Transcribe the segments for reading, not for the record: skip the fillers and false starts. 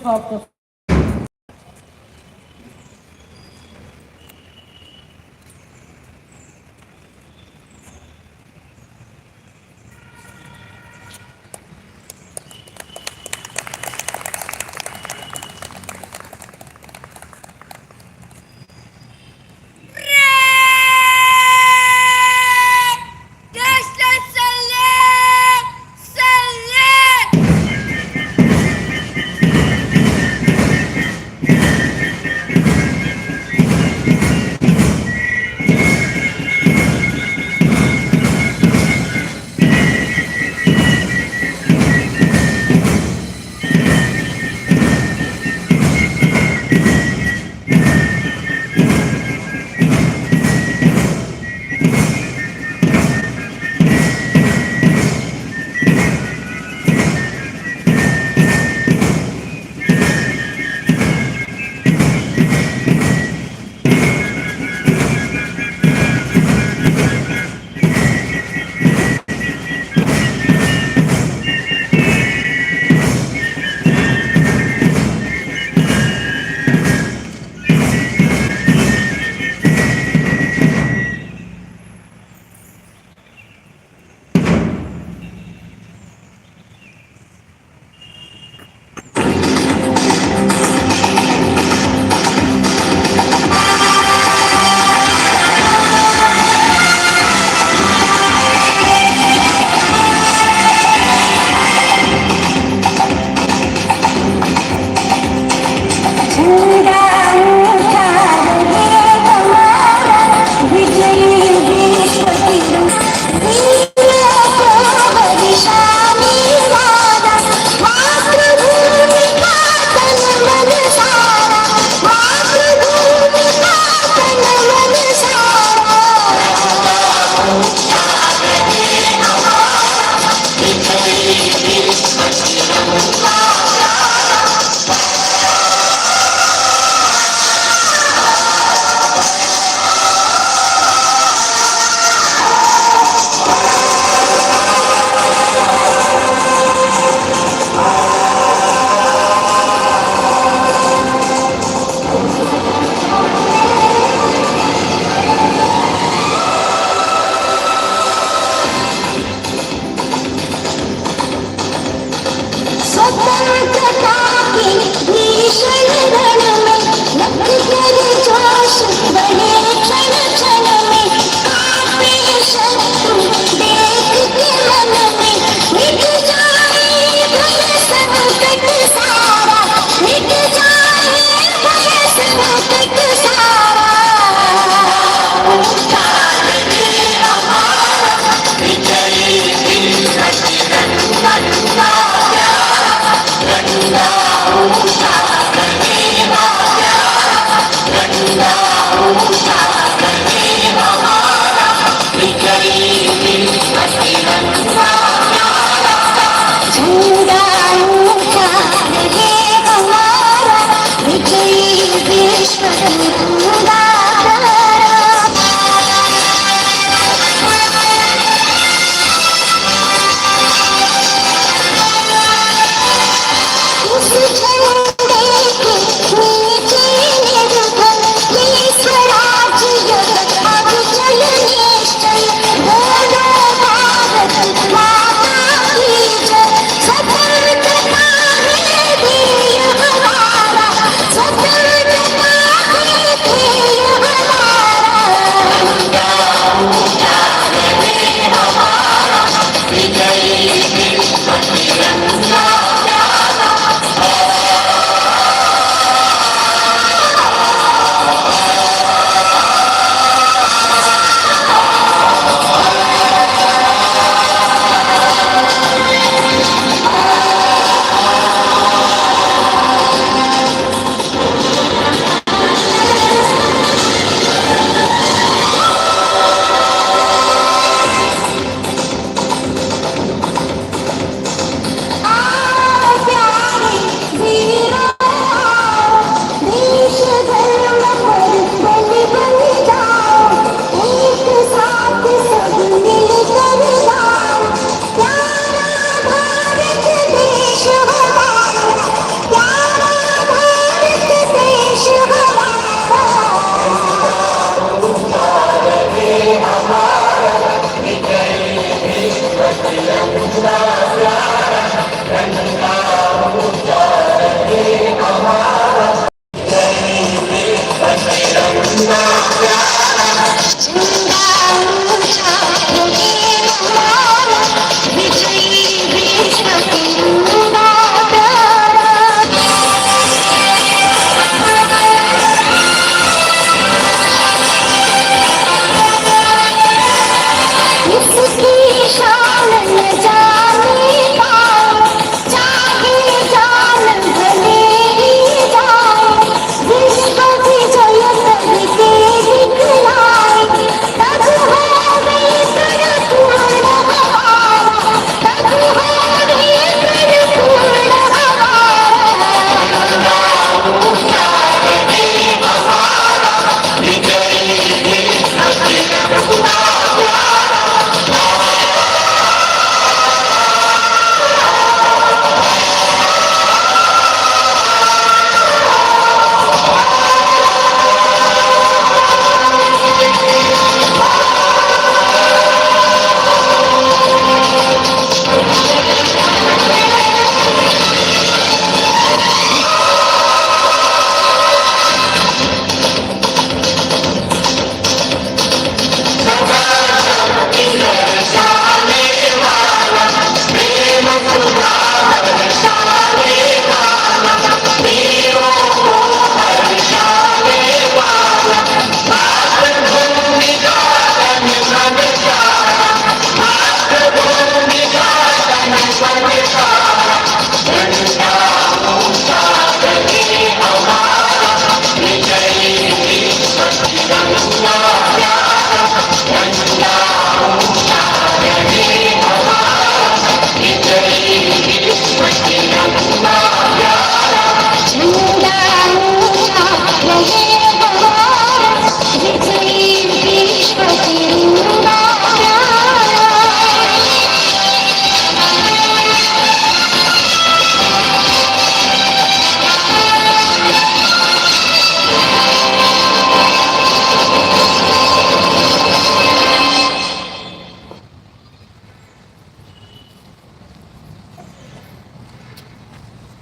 stop the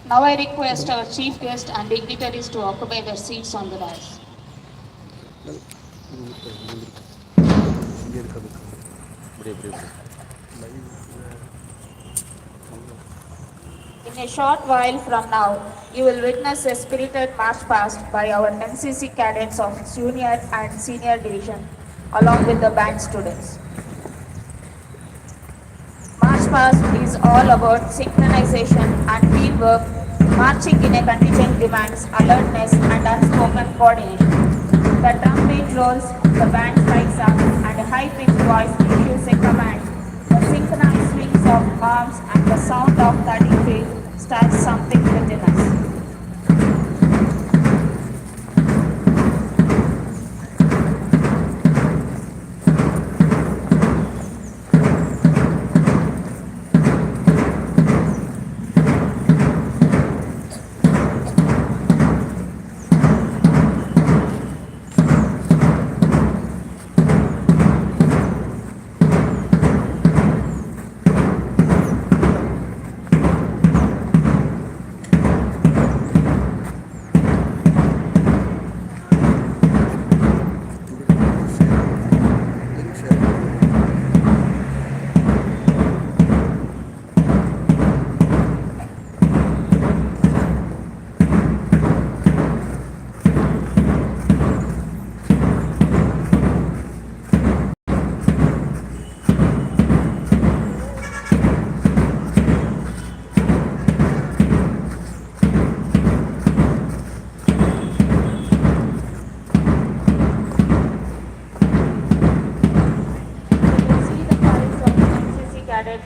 Now I request our chief guest and dignitaries to occupy their seats on the dais. In a short while from now, you will witness a spirited march past by our NCC cadets of junior and senior division, along with the band students. March past is all about synchronization and teamwork. Marching in a contingent demands alertness and unspoken coordination. The trumpet rolls, the band strikes up, and a high-pitched voice issues a command. The synchronized swings of arms and the sound of thudding feet starts something within us.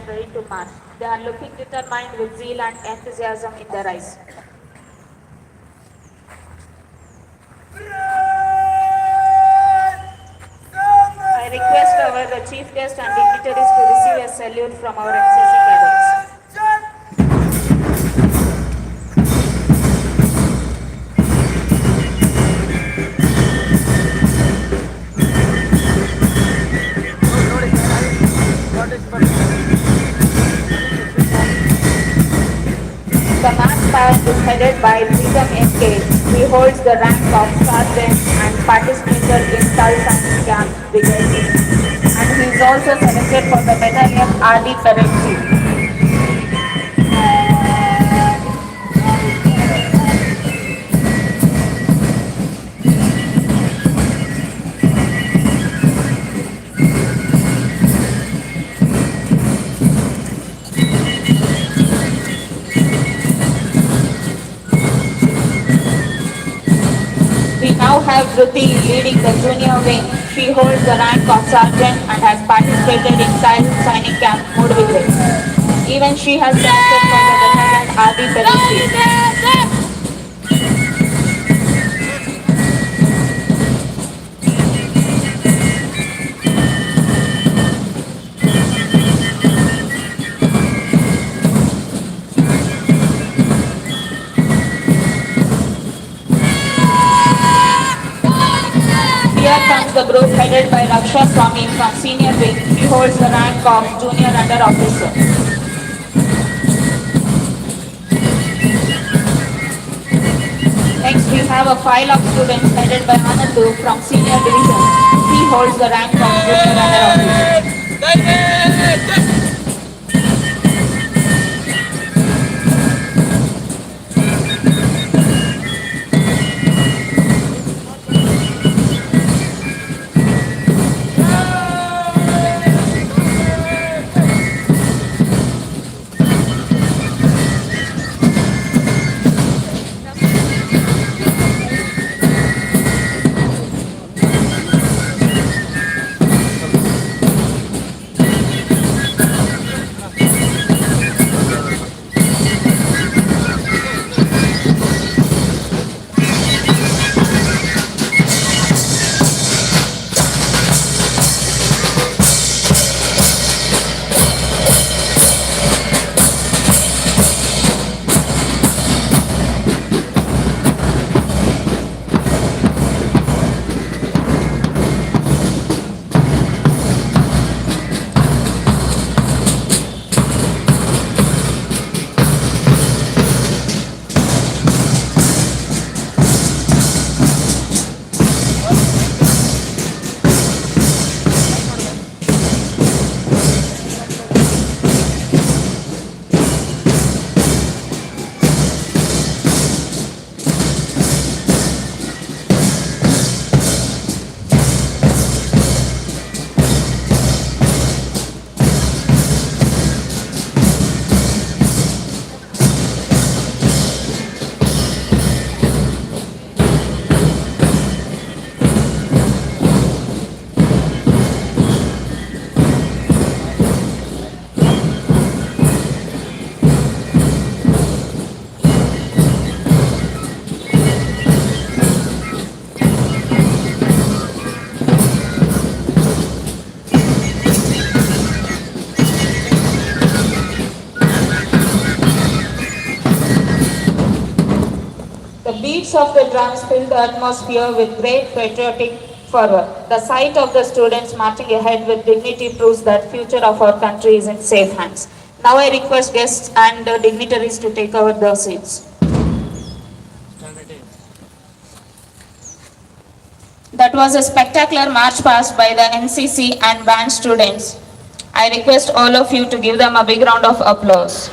Ready to march. They are looking determined with zeal and enthusiasm in their eyes. I request our chief guest and dignitaries to receive a salute from our NCC cadets. Class is headed by Pritam MK. He holds the rank of sergeant and participated in Thal Science Camp Brigade. And he is also selected for the battalion RD Parade Team. We now have Dhruti leading the junior wing. She holds the rank of sergeant and has participated in signing camp Mudville. Even she has selected for the battalion RD Parade. Here comes the group headed by Raksha Swami from senior wing. He holds the rank of junior under officer. Next, we have a file of students headed by Anandu from senior division. He holds the rank of junior under officer. The beats of the drums fill the atmosphere with great patriotic fervor. The sight of the students marching ahead with dignity proves that future of our country is in safe hands. Now I request guests and dignitaries to take over their seats. That was a spectacular march past by the NCC and band students. I request all of you to give them a big round of applause.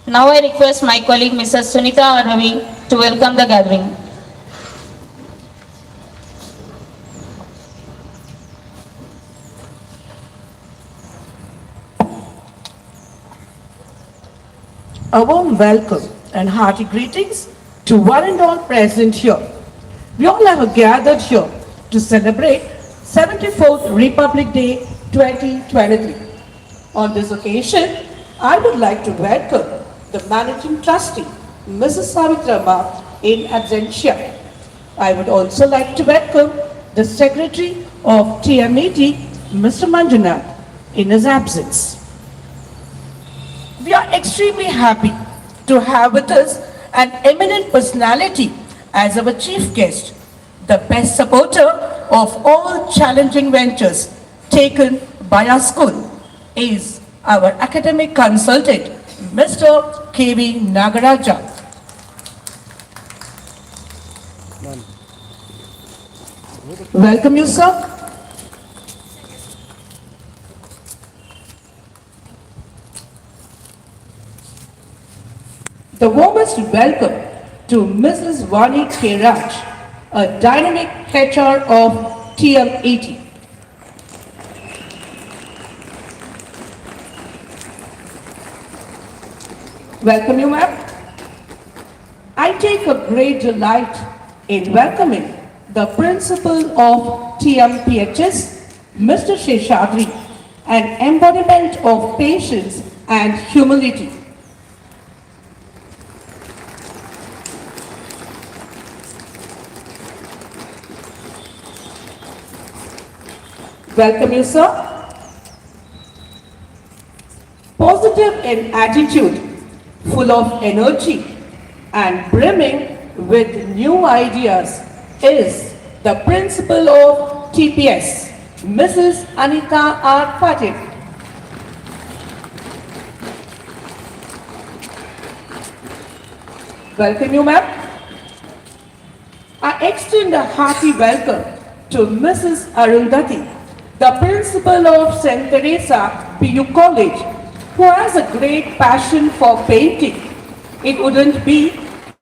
Now I request my colleague Mrs. Sunita Ravi to welcome the gathering. A warm welcome and hearty greetings to one and all present here. We all have gathered here to celebrate 74th Republic Day 2023. On this occasion, I would like to welcome the Managing Trustee, Mrs. Savitrama, in absentia. I would also like to welcome the Secretary of TMAD, Mr. Manjunath, in his absence. We are extremely happy to have with us an eminent personality as our chief guest, the best supporter of all challenging ventures taken by our school is our academic consultant, Mr. K.V. Nagaraja. Welcome you, sir. The warmest welcome to Mrs. Vani K. Raj, a dynamic HR of TM80. Welcome you, ma'am. I take a great delight in welcoming the principal of TMPHS, Mr. Sheshadri, an embodiment of patience and humility. Welcome you, sir. Positive in attitude, full of energy, and brimming with new ideas is the principal of TPS, Mrs. Anita R. Patil. Welcome you, ma'am. I extend a hearty welcome to Mrs. Arundhati, the principal of St. Teresa PU College, who has a great passion for painting. It wouldn't be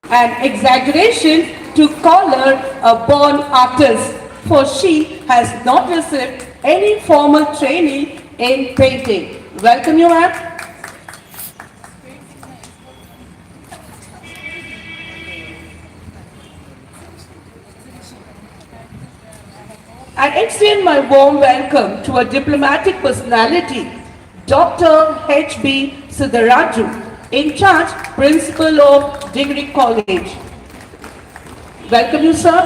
an exaggeration to call her a born artist, for she has not received any formal training in painting. Welcome you, ma'am. I extend my warm welcome to a diplomatic personality, Dr. H.B. Siddharaju, in charge principal of Degree College. Welcome you, sir.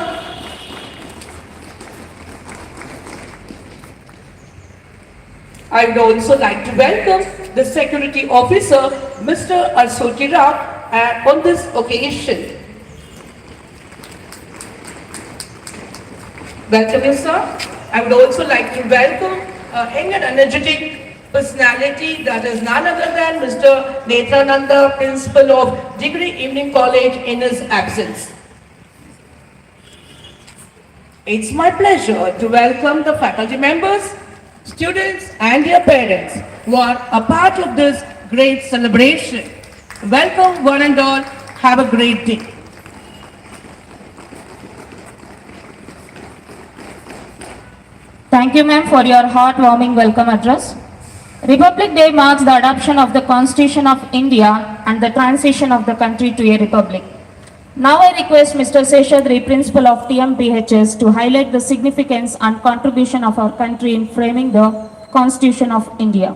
I would also like to welcome the security officer, Mr. Asoti Rao, on this occasion. Welcome you, sir. I would also like to welcome a young and energetic personality that is none other than Mr. Netrananda, Principal of Degree Evening College, in his absence. It's my pleasure to welcome the faculty members, students and their parents who are a part of this great celebration. Welcome one and all. Have a great day. Thank you, ma'am, for your heartwarming welcome address. Republic Day marks the adoption of the Constitution of India and the transition of the country to a republic. Now I request Mr. Seshadri, Principal of TMPHS, to highlight the significance and contribution of our country in framing the Constitution of India.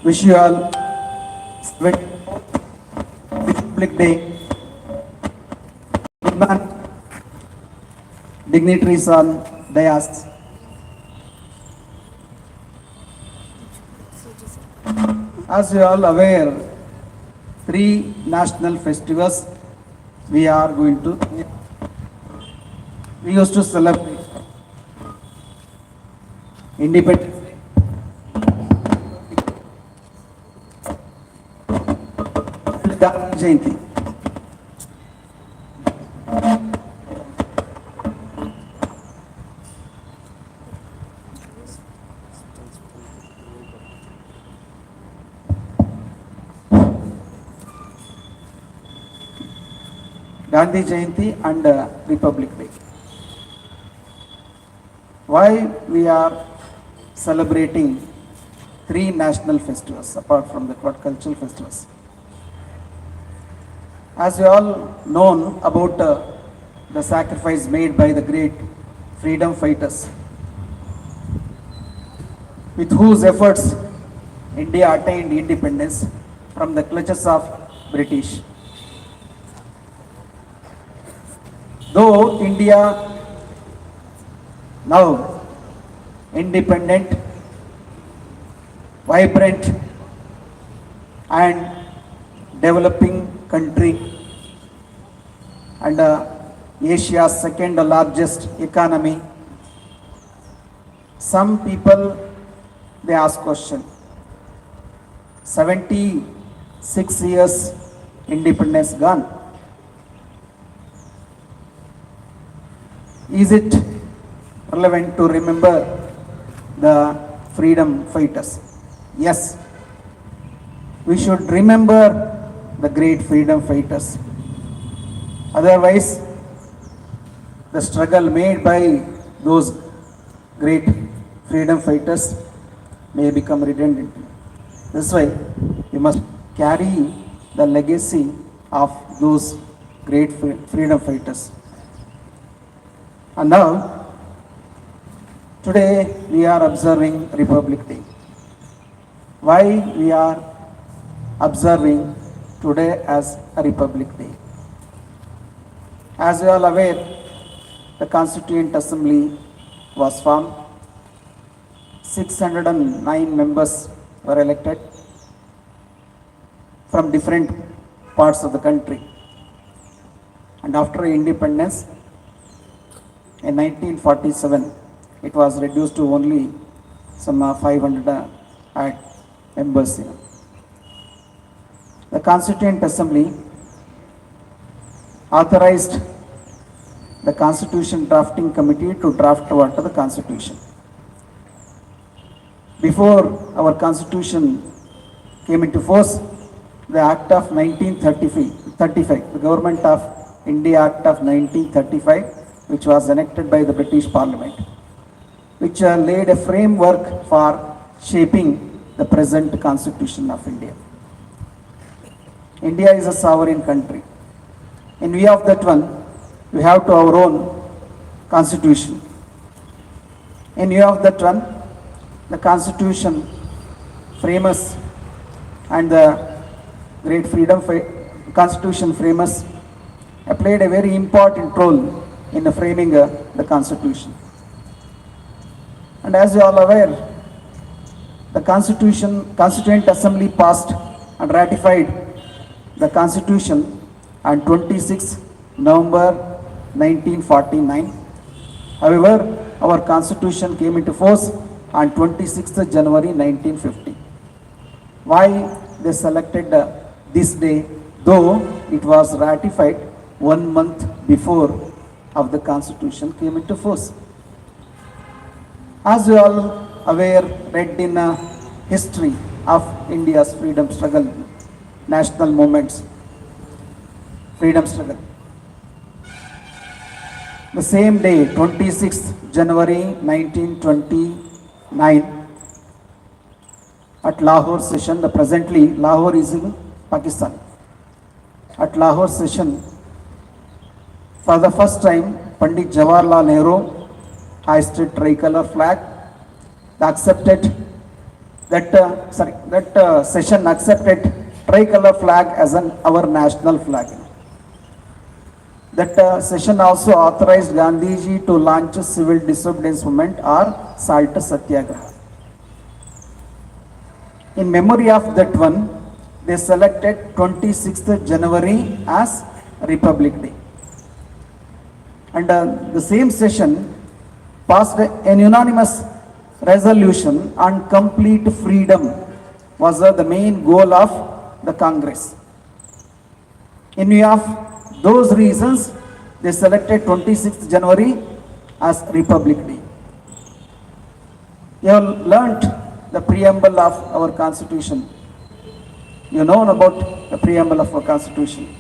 Wish you all Republic Day. Dignitaries on dais. As you are all aware, 3 national festivals we used to celebrate Independence Day, and Gandhi Jayanti. Gandhi Jayanti and Republic Day. Why we are celebrating 3 national festivals apart from the cultural festivals? As we all known about the sacrifice made by the great freedom fighters, with whose efforts India attained independence from the clutches of British. Though India now independent, vibrant and developing country and Asia's second largest economy, some people they ask question, 76 years independence gone. Is it relevant to remember the freedom fighters? Yes, we should remember the great freedom fighters. Otherwise, the struggle made by those great freedom fighters may become redundant. This way, we must carry the legacy of those great freedom fighters. And now, today we are observing Republic Day. Why we are observing today as a Republic Day? As you are aware, the Constituent Assembly was formed. 609 members were elected from different parts of the country. And after independence, in 1947, it was reduced to only some 500 members. The Constituent Assembly authorized the Constitution Drafting Committee to draft the Constitution. Before our Constitution came into force, the Act of 1935, the Government of India Act of 1935, which was enacted by the British Parliament, which laid a framework for shaping the present Constitution of India. India is a sovereign country. In view of that one, we have to our own Constitution. In view of that one, the Constitution framers and the great Constitution framers played a very important role in framing the Constitution. And as you are all aware, the Constituent Assembly passed and ratified the Constitution on 26 November 1949. However, our Constitution came into force on 26th January 1950. Why they selected this day, though it was ratified 1 month before of the Constitution came into force? As you all aware, read in history of India's freedom struggle, national movements, freedom struggle. The same day, 26th January 1929, at Lahore session, presently Lahore is in Pakistan. At Lahore session, for the first time, Pandit Jawaharlal Nehru hoisted tricolor flag. That session accepted tricolor flag as our national flag. That session also authorized Gandhiji to launch a civil disobedience movement or Salt Satyagraha. In memory of that one, they selected 26th January as Republic Day. And the same session passed an unanimous resolution on complete freedom was the main goal of the Congress. In view of those reasons, they selected 26th January as Republic Day. You have learnt the preamble of our Constitution. You know about the preamble of our Constitution.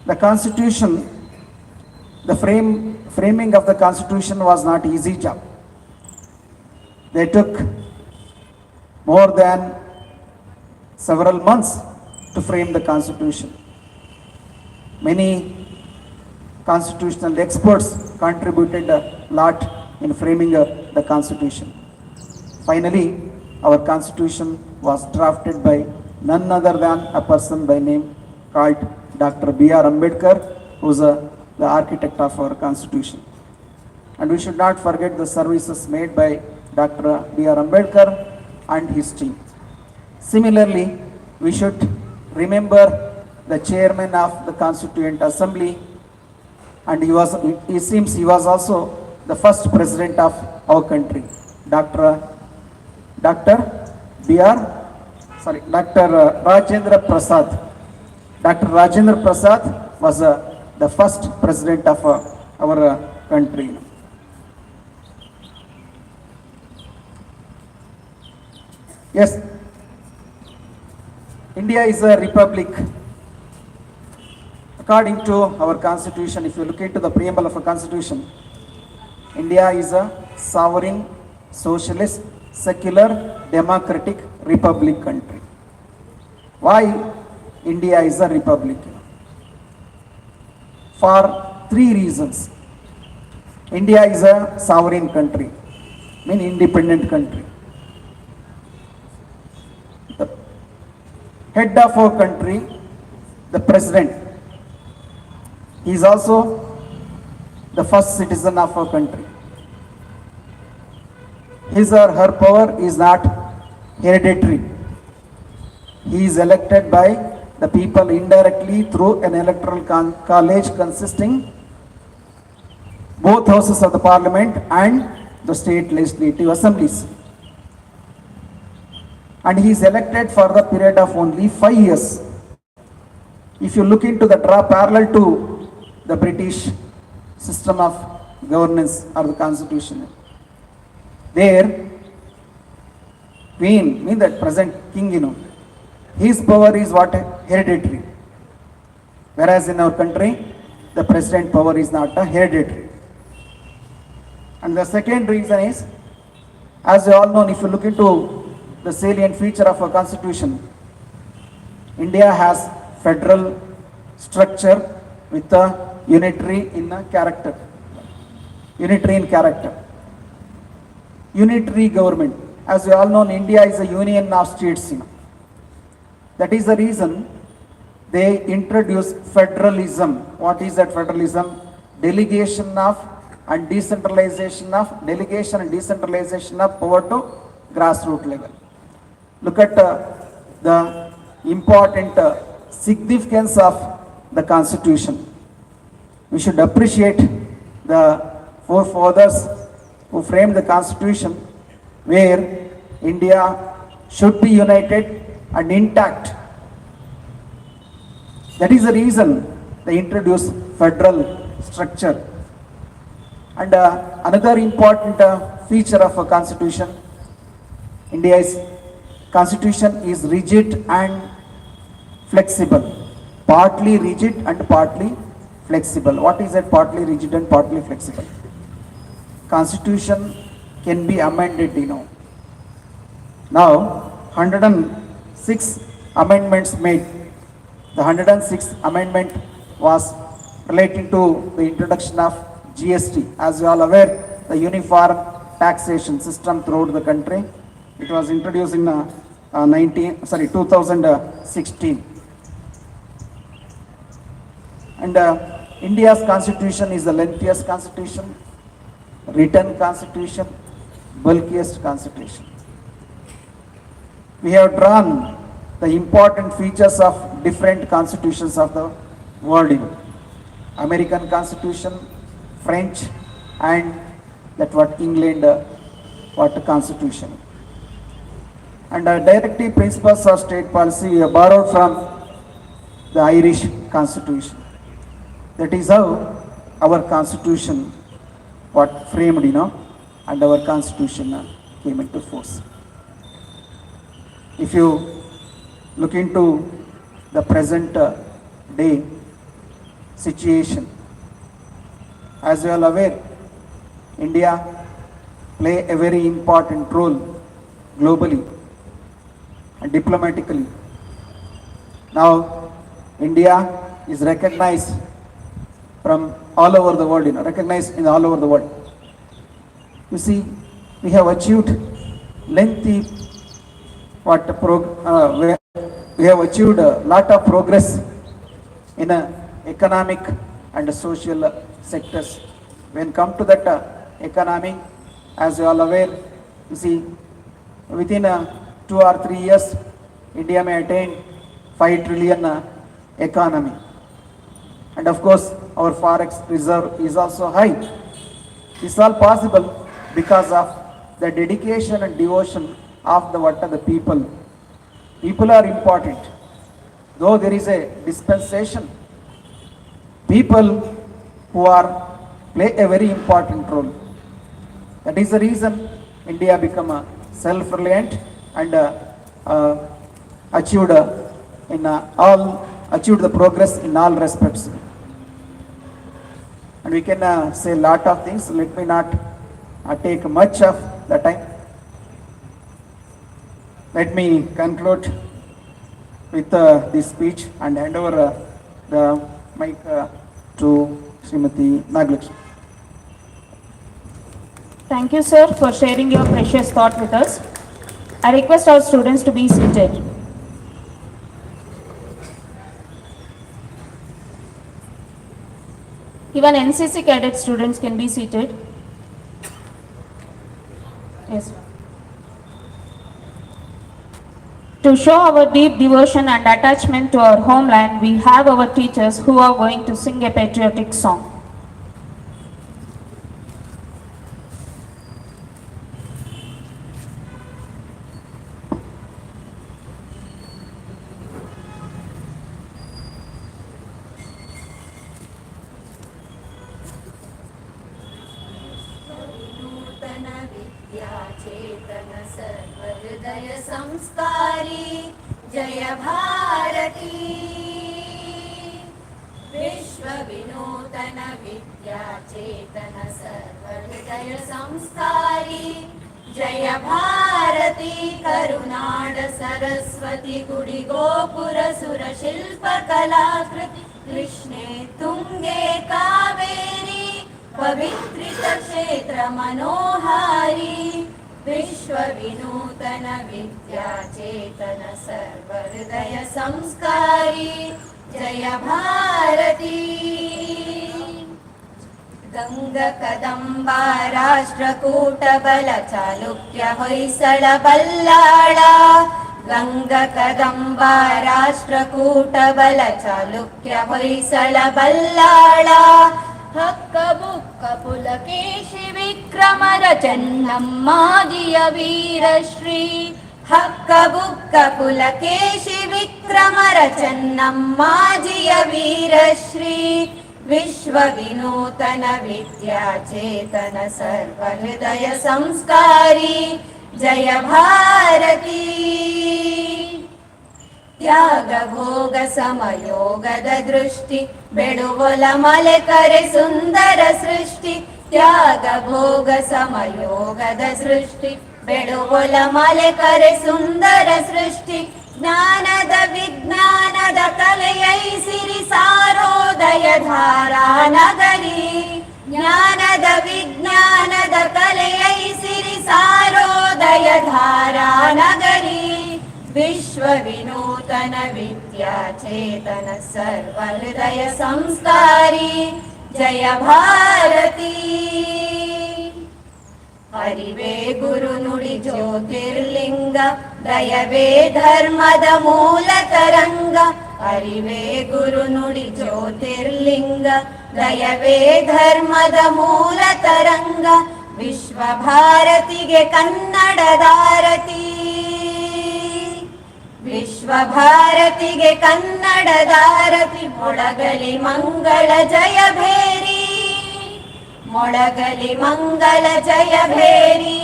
The Constitution, the framing of the Constitution was not easy job. They took more than several months to frame the constitution. Many constitutional experts contributed a lot in framing the constitution. Finally, our constitution was drafted by none other than a person by name called Dr. B.R. Ambedkar, who is the architect of our constitution. And we should not forget the services made by Dr. B.R. Ambedkar and his team. Similarly, we should remember the chairman of the Constituent Assembly, and it seems he was also the first president of our country, Dr. Rajendra Prasad. Dr. Rajendra Prasad was the first president of our country. Yes, India is a republic. According to our constitution, if you look into the preamble of a constitution, India is a sovereign, socialist, secular, democratic republic country. Why India is a republic? For three reasons. India is a sovereign country, mean independent country. The head of our country, the president, he is also the first citizen of our country. His or her power is not hereditary. He is elected by the people indirectly through an electoral college consisting both houses of the parliament and the state legislative assemblies. And he is elected for the period of only 5 years. If you look into the parallel to the British system of governance or the constitution, there Queen, mean that present king, his power is what? Hereditary. Whereas in our country, the president power is not a hereditary. And the second reason is, as you all know, if you look into the salient feature of our constitution, India has federal structure with a unitary in character. Unitary in character. Unitary government. As you all know, India is a union of states. That is the reason they introduced federalism. What is that federalism? Delegation and decentralization of power to grassroots level. Look at the important significance of the constitution. We should appreciate the forefathers who framed the constitution, where India should be united and intact. That is the reason they introduced federal structure. And another important feature of a constitution, India's constitution is rigid and flexible. Partly rigid and partly flexible. What is that partly rigid and partly flexible? Constitution can be amended, Now, 106 amendments made. The 106th amendment was relating to the introduction of GST. As you all aware, the uniform taxation system throughout the country. It was introduced in 2016. And India's constitution is the lengthiest constitution, written constitution, bulkiest constitution. We have drawn the important features of different constitutions of the world. American Constitution, French, and that what England, what Constitution. And directive principles of state policy we have borrowed from the Irish Constitution. That is how our Constitution what framed, and our Constitution came into force. If you look into the present day situation, as you are aware, India play a very important role globally and diplomatically. Now, India is recognized from all over the world, recognized in all over the world. You see, we have achieved lengthy, we have achieved a lot of progress in economic and social sectors. When come to that economy, as you all aware, you see, within 2 or 3 years, India may attain 5 trillion economy. And of course, our forex reserve is also high. This is all possible because of the dedication and devotion of the people. People are important. Though there is a dispensation, people who play a very important role. That is the reason India become self-reliant and achieved achieved the progress in all respects. And we can say a lot of things. Let me not take much of the time. Let me conclude with this speech and hand over the mic to Srimati Nagalakshmi. Thank you, sir, for sharing your precious thought with us. I request our students to be seated. Even NCC cadet students can be seated. Yes. To show our deep devotion and attachment to our homeland, we have our teachers who are going to sing a patriotic song. चेतन सर्वहृदय संस्कारी जय भारती विश्व विनूतन विद्या चेतन सर्वहृदय संस्कारी जय भारती करुनाड सरस्वती गुडी गोपुर सुर शिल्प कलाकृति कृष्णे तुंगे कावेरी पवित्रित क्षेत्र मनोहारी विश्व विनूतन विद्या चेतन सर्वहृदय संस्कारी जय भारती गंग कदंबा राष्ट्रकूट बल चालुक्य होय्सळ बल्लाळा गंग कदंबा राष्ट्रकूट बल चालुक्य होय्सळ बल्लाळा हक्क बुक्क पुलकेशि विक्रमर चन्नम्मादिय वीरश्री हक्क बुक्क पुलकेशि विक्रमर चन्नम्मादिय वीरश्री विश्व विनूतन विद्या चेतन सर्वहृदय संस्कारी जय भारती त्याग भोग समयोगद दृष्टि बेडुवोल मले करे सुंदर सृष्टि त्याग भोग समयोगद सृष्टि बेडुवोल मले करे सुंदर सृष्टि ज्ञानद विज्ञानद कलयैसिरि सारोदय धारा नगरी ज्ञानद विज्ञानद कलयैसिरि सारोदय धारा नगरी विश्व विनूतन विद्या चेतन सर्वहृदय संस्कारी जय भारती हरिवे गुरु नुಡಿ ज्योतिर्लिंग दयवे धर्मद मूल तरंग हरिवे गुरु नुಡಿ ज्योतिर्लिंग दयवे धर्मद मूल तरंग विश्व भारतिगे कन्नडदारती विश्व भारतिगे कन्नडदारति मोळगलि मंगल जय भेरी मोळगलि मंगल जय भेरी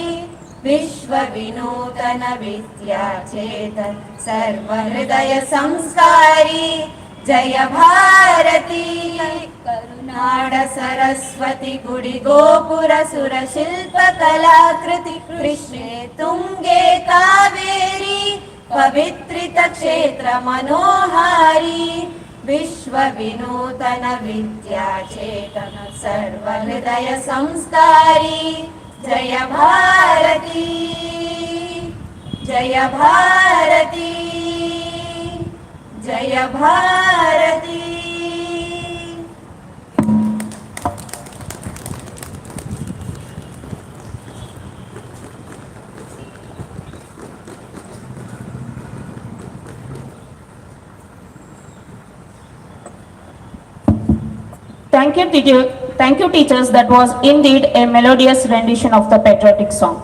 विश्व विनूतन विद्या चेतन सर्वहृदय संस्कारी जय भारती करुनाड सरस्वती गुडी गोपुर सुर शिल्प कलाकृति कृष्णे तुंगे कावेरी पवित्रित तीर्थक्षेत्र मनोहारी विश्व विनूतन विद्या चेतन सर्वहृदय संस्कारी जय भारती जय भारती जय Bharti. Thank you, teachers. That was indeed a melodious rendition of the patriotic song.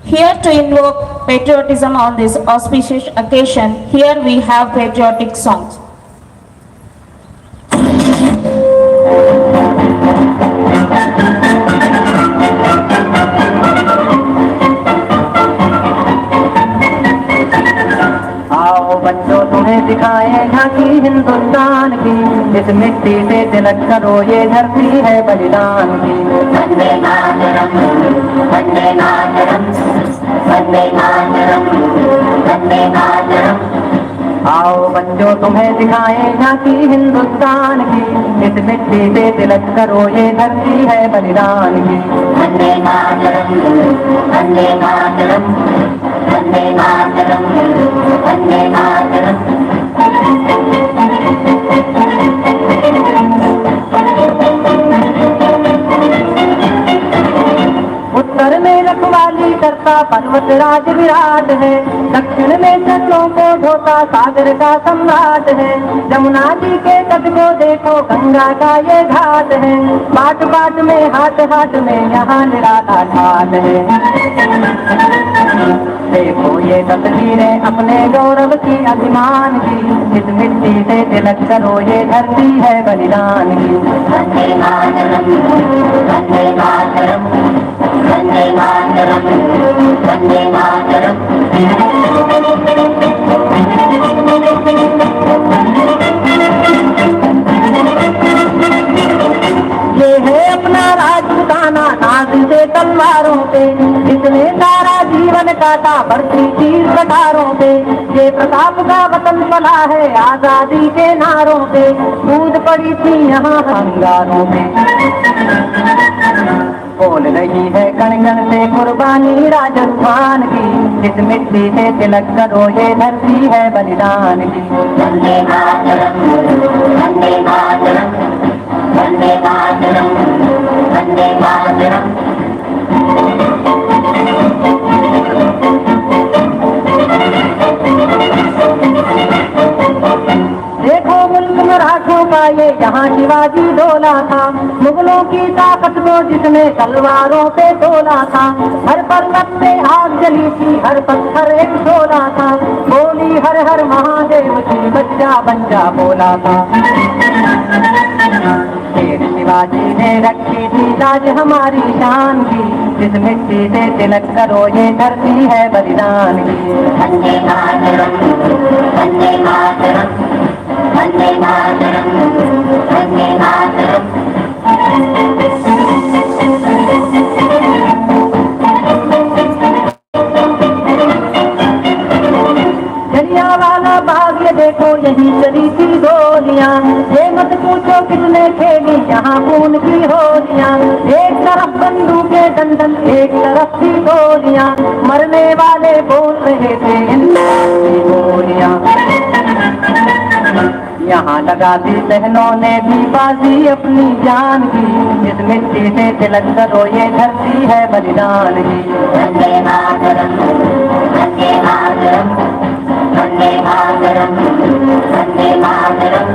Here to invoke patriotism on this auspicious occasion, here we have patriotic songs. आओ बच्चों तुम्हें दिखाए झांकी हिंदुस्तान की, इस मिट्टी से तिलक करो ये धरती है बलिदान की। वंदे मातरम वंदे मातरम वंदे मातरम वंदे मातरम। आओ बच्चों तुम्हें दिखाए झांकी हिंदुस्तान की, इस मिट्टी से तिलक करो ये धरती है बलिदान की। वंदे मातरम वंदे मातरम वंदे मातरम वंदे मातरम। उत्तर में रखवाली करता पर्वत राज विराट है, दक्षिण में चरणों को ढोता सागर का सम्राट है। जमुना जी के तट को देखो गंगा का ये घाट है, बाट बाट में हाथ हाथ में यहाँ निराला ढाल है। देखो ये तस्वीरें अपने गौरव की अभिमान की, इस मिट्टी से तिलक करो ये धरती है बलिदान की। वंदे मातरम वंदे मातरम वंदे मातरम वंदे मातरम। ये है अपना राजपूताना नाज से तलवारों पे, इसने सारा जीवन काटा बढ़ती तीर कटारों पे। ये प्रताप का वतन पला है आजादी के नारों पे, कूद पड़ी थी यहाँ अंगारों पे। बोल रही है कण कण से कुर्बानी राजस्थान की, इस मिट्टी से तिलक करो ये धरती है बलिदान की। वंदे मातरम वंदे मातरम वंदे मातरम वंदे मातरम। देखो मुल्क मराठों का ये यहाँ शिवाजी डोला था, मुगलों की ताकत को जिसने तलवारों पे तोला था। हर पर्वत पे आग जली थी, हर पत्थर एक शोला था, बोली हर हर महादेव की बच्चा बच्चा बोला था। शेर शिवाजी ने रखी थी लाज हमारी शान की, इस मिट्टी से तिलक करो ये धरती है बलिदान की। वंदे मातरम वंदे मातरम वंदे मातरम वंदे मातरम। जलियांवाला बाग ये देखो यही चली थी गोलियां, ये मत पूछो किसने खेली यहाँ खून की होलियां। एक तरफ बंदूकें दंडन एक तरफ थी गोलियां, मरने वाले बोल रहे थे इंसान की गोलियां। यहाँ लगा दी बहनों ने भी बाजी अपनी जान की, इस मिट्टी से तिलक करो ये धरती है बलिदान की। वंदे मातरम वंदे मातरम वंदे मातरम वंदे मातरम।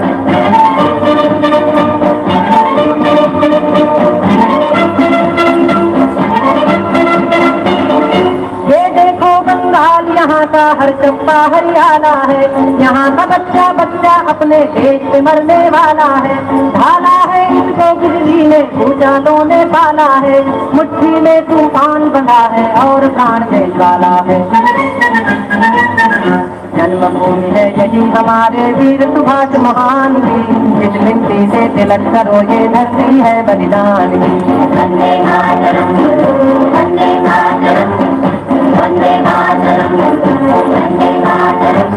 ये देखो बंगाल यहाँ का हर चप्पा हरियाला है, यहाँ का बच्चा बच्चा अपने देश में मरने वाला है। ढाला है इसको बिजली ने भूचालों ने पाला है, मुट्ठी में तूफान बना है और प्राण देने वाला है। जन्मभूमि है यही हमारे वीर सुभाष महान की, इस मिट्टी से तिलक करो ये धरती है बलिदान की। वंदे मातरम वंदे मातरम वंदे मातरम वंदे मातरम।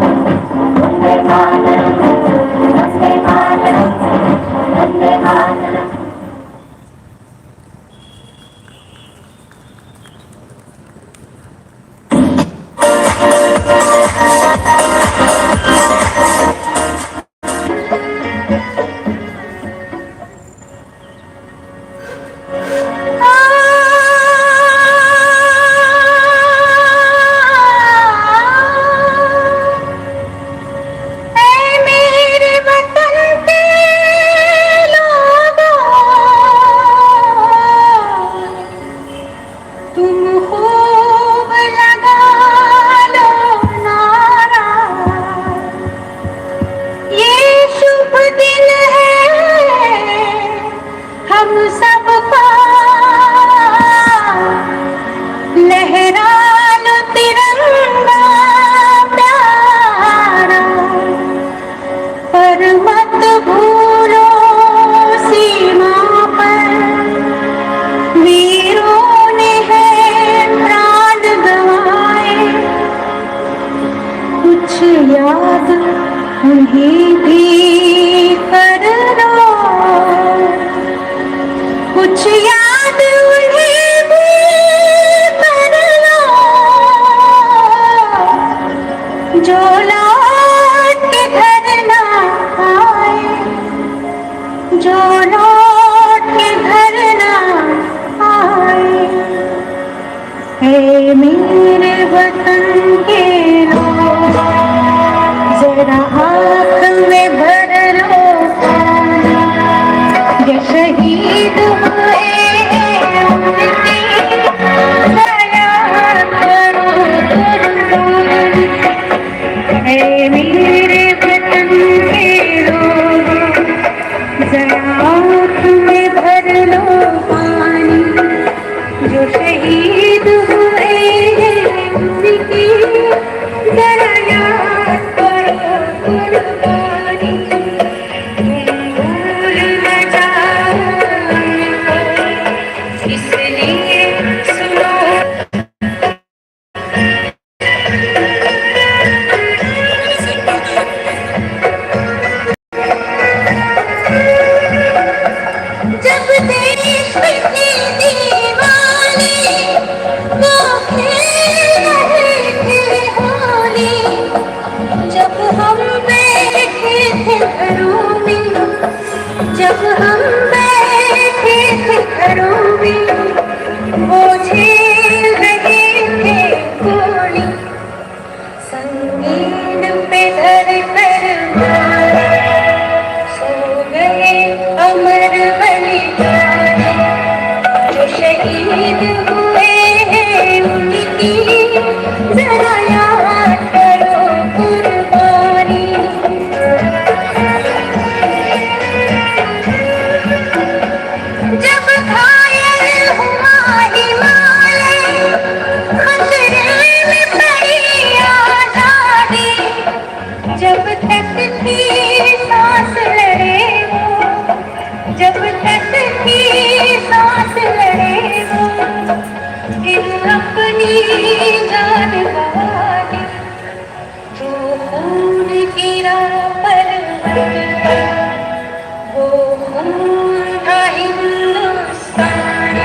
कुछ याद उन्हें भी करना, कुछ याद उन्हें भी करना, जो लौट के घर ना आए, जो लौट के घर ना आए। हे मेरे वतन के लोग, जरा आँख में भर लो पानी, ये शहीद हुए हैं उनकी दया करो कुर्बानी। हे मेरे वतन के लोग, जरा आँख में भर लो पानी, जो शहीद हुए हैं उनकी जरा याद करो कुर्बानी। भूल न जाओ उनको, इसलिए सुनो जब देश की दीवानी वो खेल रहे थे होली, जब हम बैठे थे घरों में, जब हम बैठे थे घरों में, वो झेल रहे थे गोली, संगीन पे धर कर मारे, सो गए अमर बलिदान, जो शहीद हुए हैं उनकी जरा याद करो कुर्बानी। जब घायल हुआ हिमालय, खतरे में पड़ी आजादी, जब तक थी सांस लड़े वो, जब तक थी सांस लड़े वो, इन अपनी जान गंवा दी, जो खून गिरा पर्वत पर, वो खून था हिंदुस्तान,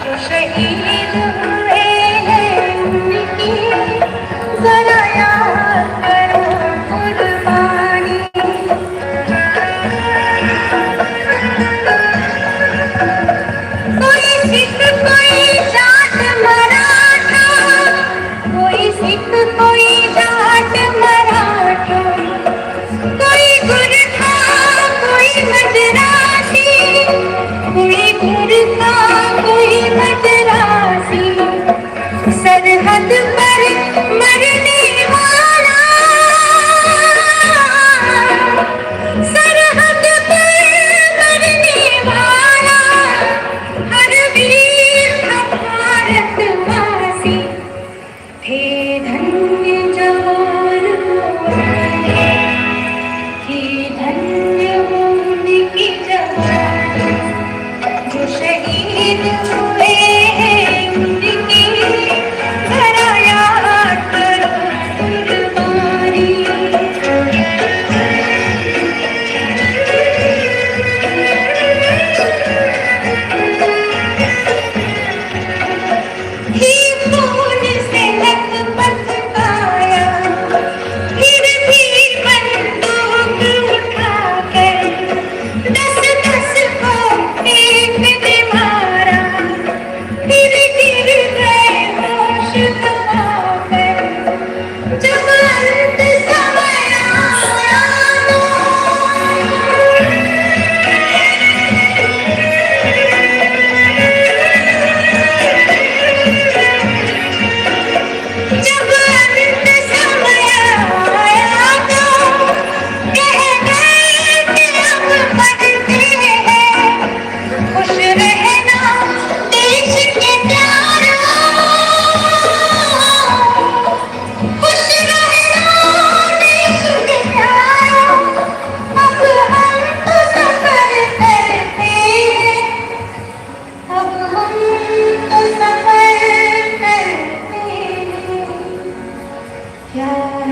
जो शहीद हुए हैं उनकी जरा याद करो कुर्बानी। कोई सिख कोई जाट मराठा, कोई सिख कोई जाट मराठा, कोई गुरखा कोई मद्रासी, कोई गुरखा कोई मद्रासी, सरहद पर मरने वाला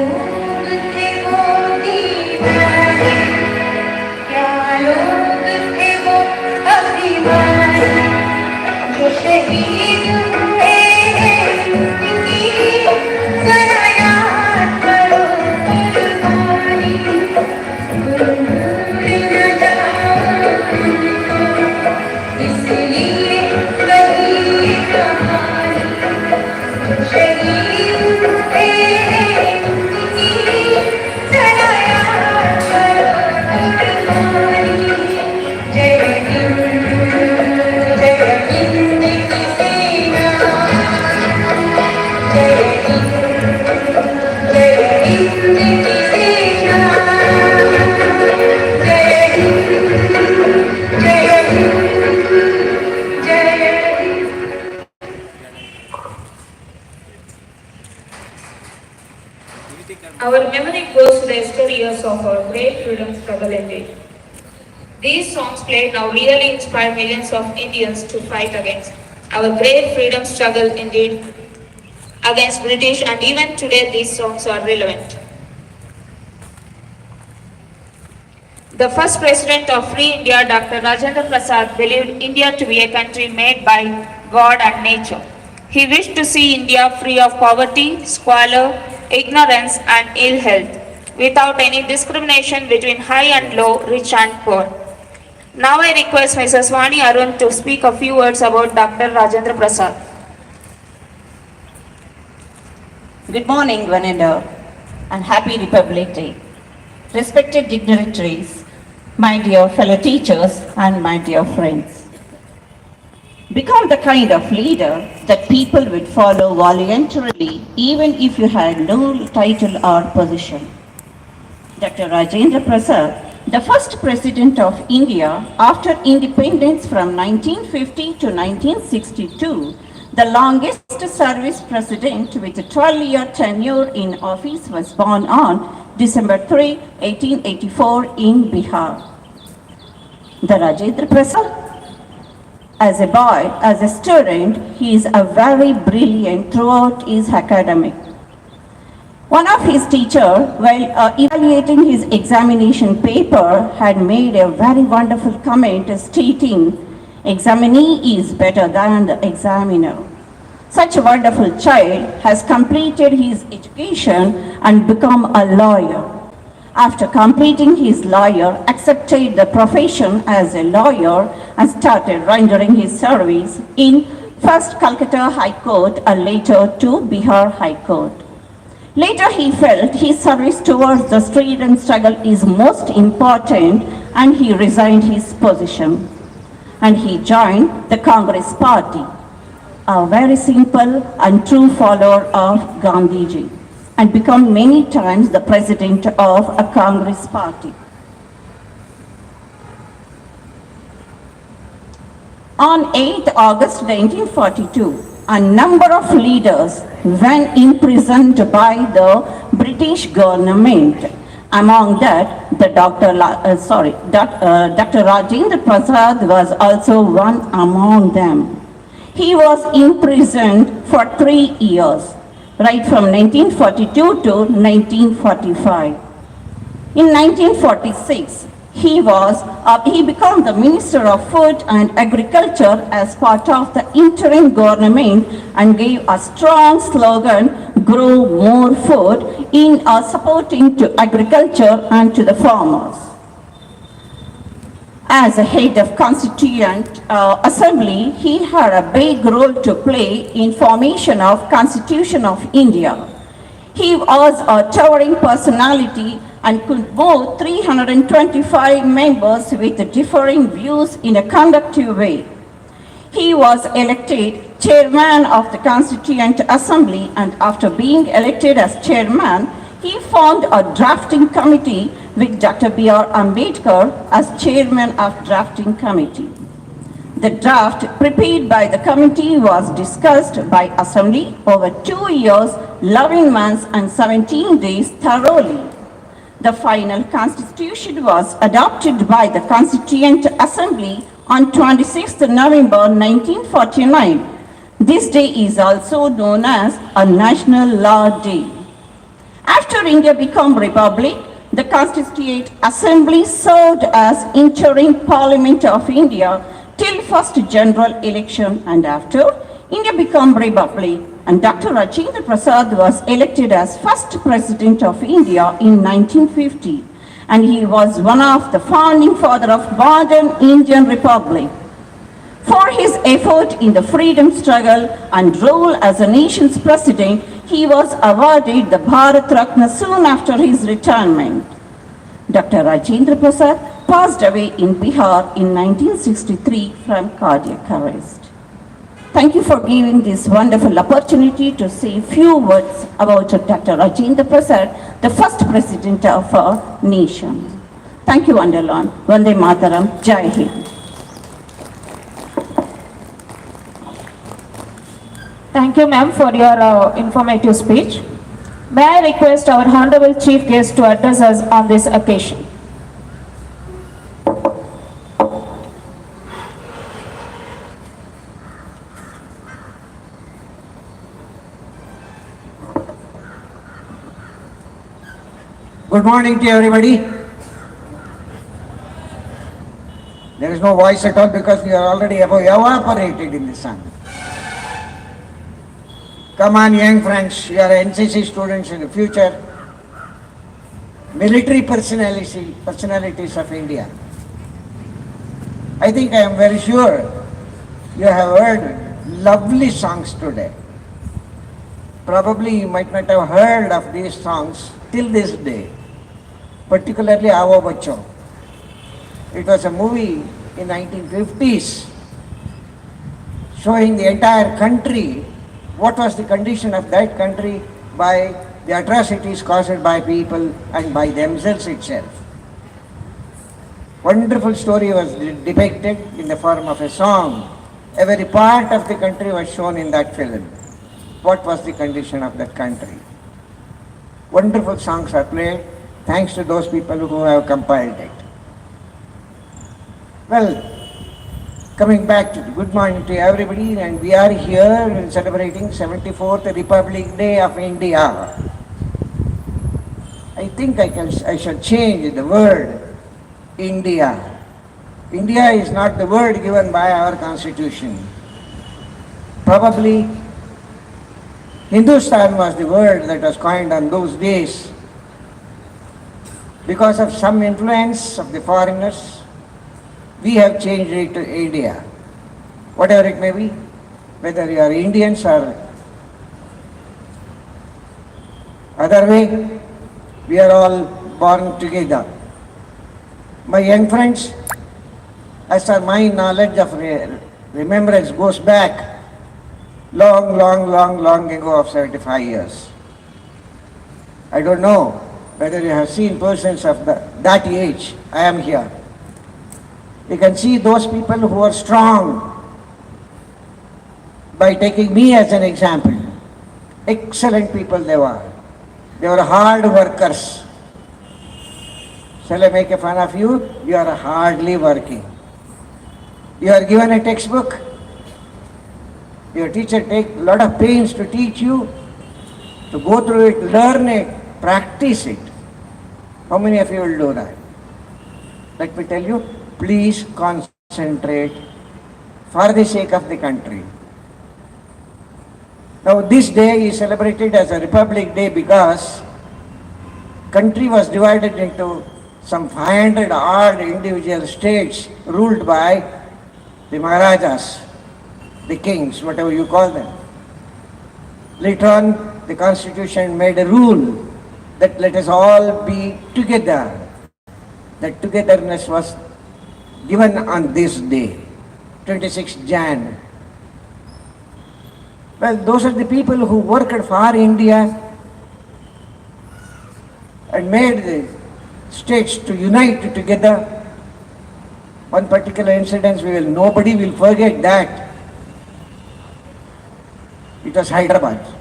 लोग थे वो दीवाने, क्या लोग थे वो अभिमानी, जो शहीद हुए हैं उनकी जरा याद करो कुर्बानी, भूल न जाओ उनको, इसलिए कही कहानी, जो शहीद हुए हैं उनकी जरा याद करो कुर्बानी। जय हिंद की सेना, जय हिंद की सेना, जय हिंद, जय हिंद, जय Hind. Our memory goes to the yesterday years of our great freedom struggle indeed. These songs played now really inspire millions of Indians to fight against our great freedom struggle indeed against British, and even today these songs are relevant. The first president of Free India, Dr. Rajendra Prasad, believed India to be a country made by God and nature. He wished to see India free of poverty, squalor, ignorance and ill health, without any discrimination between high and low, rich and poor. Now I request Mrs. Vani Arun to speak a few words about Dr. Rajendra Prasad. Good morning, one and all, and happy Republic Day. Respected dignitaries, my dear fellow teachers, and my dear friends. Become the kind of leader that people would follow voluntarily, even if you had no title or position. Dr. Rajendra Prasad, the first president of India after independence from 1950 to 1962, the longest service president with a 12-year tenure in office, was born on December 3, 1884 in Bihar. The Rajendra Prasad, as a boy, as a student, he is a very brilliant throughout his academic. One of his teachers, while evaluating his examination paper, had made a very wonderful comment stating, "Examinee is better than the examiner." Such a wonderful child has completed his education and become a lawyer. After completing his lawyer, accepted the profession as a lawyer and started rendering his service in first Calcutta High Court and later to Bihar High Court. Later he felt his service towards the freedom struggle is most important and he resigned his position. And he joined the Congress Party, a very simple and true follower of Gandhiji, and become many times the president of a Congress Party. On 8 August 1942, a number of leaders were imprisoned by the British government. Among that, Dr. Rajendra Prasad was also one among them. He was imprisoned for 3 years, right from 1942 to 1945. In 1946, he became the Minister of Food and Agriculture as part of the interim government and gave a strong slogan, "Grow more food," in supporting to agriculture and to the farmers. As a head of Constituent Assembly, he had a big role to play in formation of Constitution of India. He was a towering personality and could move 325 members with differing views in a conductive way. He was elected chairman of the Constituent Assembly, and after being elected as chairman, he formed a drafting committee with Dr. B.R. Ambedkar as chairman of drafting committee. The draft prepared by the committee was discussed by Assembly over 2 years, 11 months and 17 days thoroughly. The final constitution was adopted by the Constituent Assembly on 26th November 1949. This day is also known as a National Law Day. After India became republic, the Constituent Assembly served as interim Parliament of India till first general election, and after India became republic and Dr. Rajendra Prasad was elected as first President of India in 1950, and he was one of the founding father of modern Indian Republic. For his effort in the freedom struggle and role as a nation's president, he was awarded the Bharat Ratna soon after his retirement. Dr. Rajendra Prasad passed away in Bihar in 1963 from cardiac arrest. Thank you for giving this wonderful opportunity to say a few words about Dr. Rajendra Prasad, the first president of our nation. Thank you, Wonderland. Vande Mataram. Jai Hind. Thank you, ma'am, for your informative speech. May I request our Honorable Chief Guest to address us on this occasion. Good morning to everybody. There is no voice at all because we are already evaporated in the sun. Come on, young friends, you are NCC students in the future, military personalities of India. I think I am very sure you have heard lovely songs today. Probably you might not have heard of these songs till this day, particularly Aao Bachcho. It was a movie in 1950s showing the entire country, what was the condition of that country by the atrocities caused by people and by themselves itself. Wonderful story was depicted in the form of a song. Every part of the country was shown in that film. What was the condition of that country? Wonderful songs are played thanks to those people who have compiled it. Well, coming back to good morning to everybody, and we are here celebrating 74th Republic Day of India. I think I should change the word India. India is not the word given by our constitution. Probably Hindustan was the word that was coined on those days. Because of some influence of the foreigners, we have changed it to India. Whatever it may be, whether you are Indians or other way, we are all born together. My young friends, as far my knowledge of remembrance goes back long ago of 75 years. I don't know whether you have seen persons of that age. I am here. You can see those people who are strong by taking me as an example. Excellent people they were. They were hard workers. Shall I make a fun of you? You are hardly working. You are given a textbook. Your teacher takes a lot of pains to teach you, to go through it, learn it, practice it. How many of you will do that? Let me tell you, please concentrate for the sake of the country. Now this day is celebrated as a Republic Day because country was divided into some 500 odd individual states ruled by the Maharajas, the kings, whatever you call them. Later on, the constitution made a rule that let us all be together. That togetherness was given on this day, 26 Jan. Well, those are the people who worked for India and made the states to unite together. One particular incident, nobody will forget that. It was Hyderabad.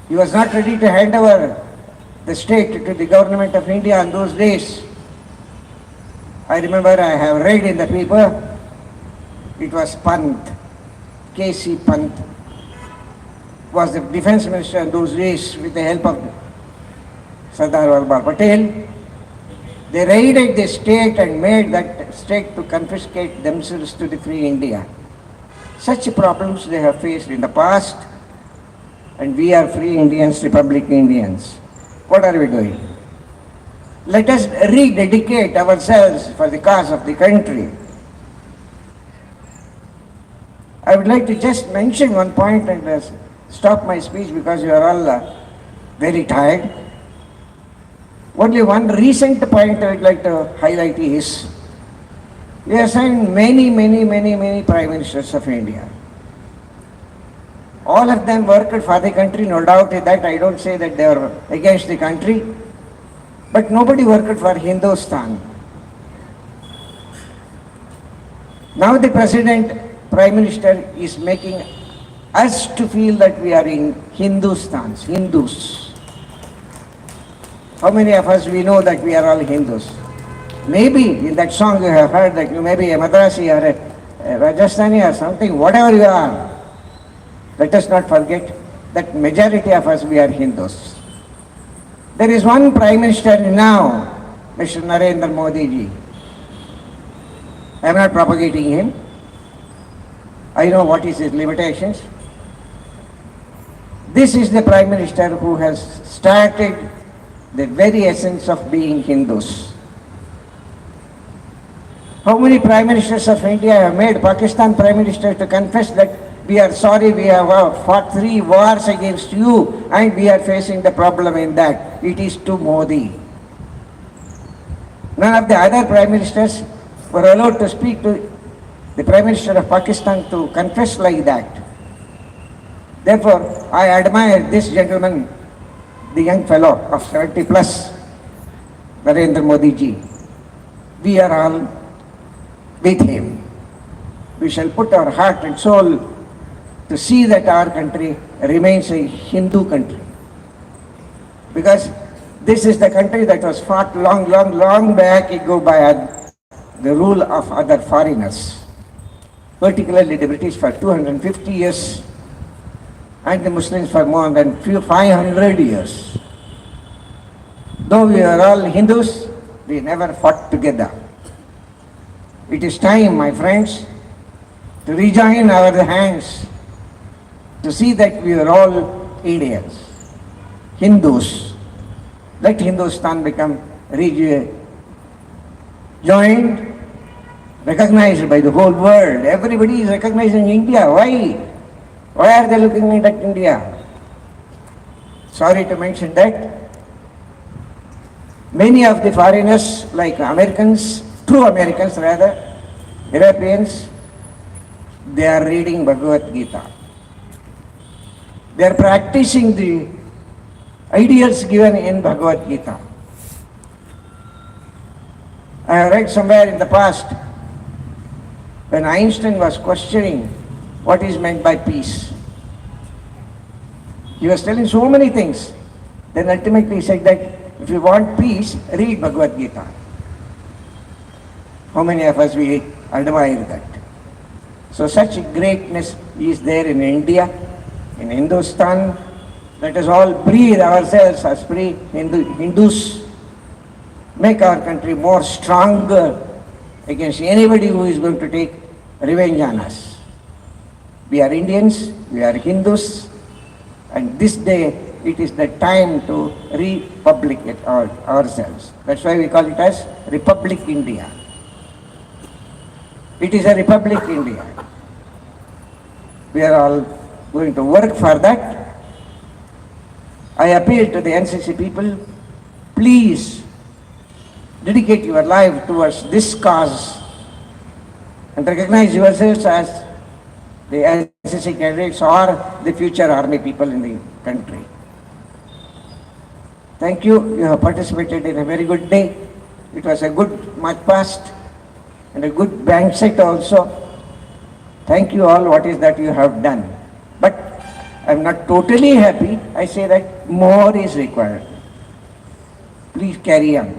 He was not ready to hand over the state to the government of India on those days. I remember I have read in the paper, it was Pant, K.C. Pant. was the defense minister in those days with the help of Sardar Vallabhbhai Patel. They raided the state and made that state to confiscate themselves to the free India. Such problems they have faced in the past, and we are free Indians, Republic Indians. What are we doing? Let us rededicate ourselves for the cause of the country. I would like to just mention one point and stop my speech because you are all very tired. Only one recent point I would like to highlight is, we have seen many Prime Ministers of India. All of them worked for the country, no doubt in that. I don't say that they are against the country, but nobody worked for Hindustan. Now the Prime Minister is making us to feel that we are in Hindus. How many of us we know that we are all Hindus? Maybe in that song you have heard that you may be a Madrasi or a Rajasthani or something, whatever you are. Let us not forget that majority of us we are Hindus. There is one Prime Minister now, Mr. Narendra Modi ji. I am not propagating him. I know what is his limitations. This is the Prime Minister who has started the very essence of being Hindus. How many Prime Ministers of India have made Pakistan Prime Minister to confess that we are sorry, we have fought 3 wars against you and we are facing the problem in that. It is to Modi. None of the other Prime Ministers were allowed to speak to the Prime Minister of Pakistan to confess like that. Therefore, I admire this gentleman, the young fellow of 70 plus, Narendra Modi ji. We are all with him. We shall put our heart and soul to see that our country remains a Hindu country. Because this is the country that was fought long back ago by the rule of other foreigners, particularly the British for 250 years and the Muslims for more than 500 years. Though we are all Hindus, we never fought together. It is time, my friends, to rejoin our hands to see that we are all Indians, Hindus. Let Hindustan become joined, recognized by the whole world. Everybody is recognizing India. Why? Why are they looking at India? Sorry to mention that. Many of the foreigners, like Americans, true Americans rather, Europeans, they are reading Bhagavad Gita. They are practicing the ideals given in Bhagavad Gita. I have read somewhere in the past when Einstein was questioning what is meant by peace. He was telling so many things. Then ultimately he said that if you want peace, read Bhagavad Gita. How many of us we admire that? So such greatness is there in India, in Hindustan. Let us all breathe ourselves as free Hindus. Make our country more stronger against anybody who is going to take revenge on us. We are Indians, we are Hindus, and this day it is the time to republic it ourselves. That's why we call it as Republic India. It is a Republic India. We are all going to work for that. I appeal to the NCC people, please dedicate your life towards this cause and recognize yourselves as the NCC candidates or the future army people in the country. Thank you. You have participated in a very good day. It was a good march past and a good banquet also. Thank you all what is that you have done. But I am not totally happy. I say that more is required. Please carry on.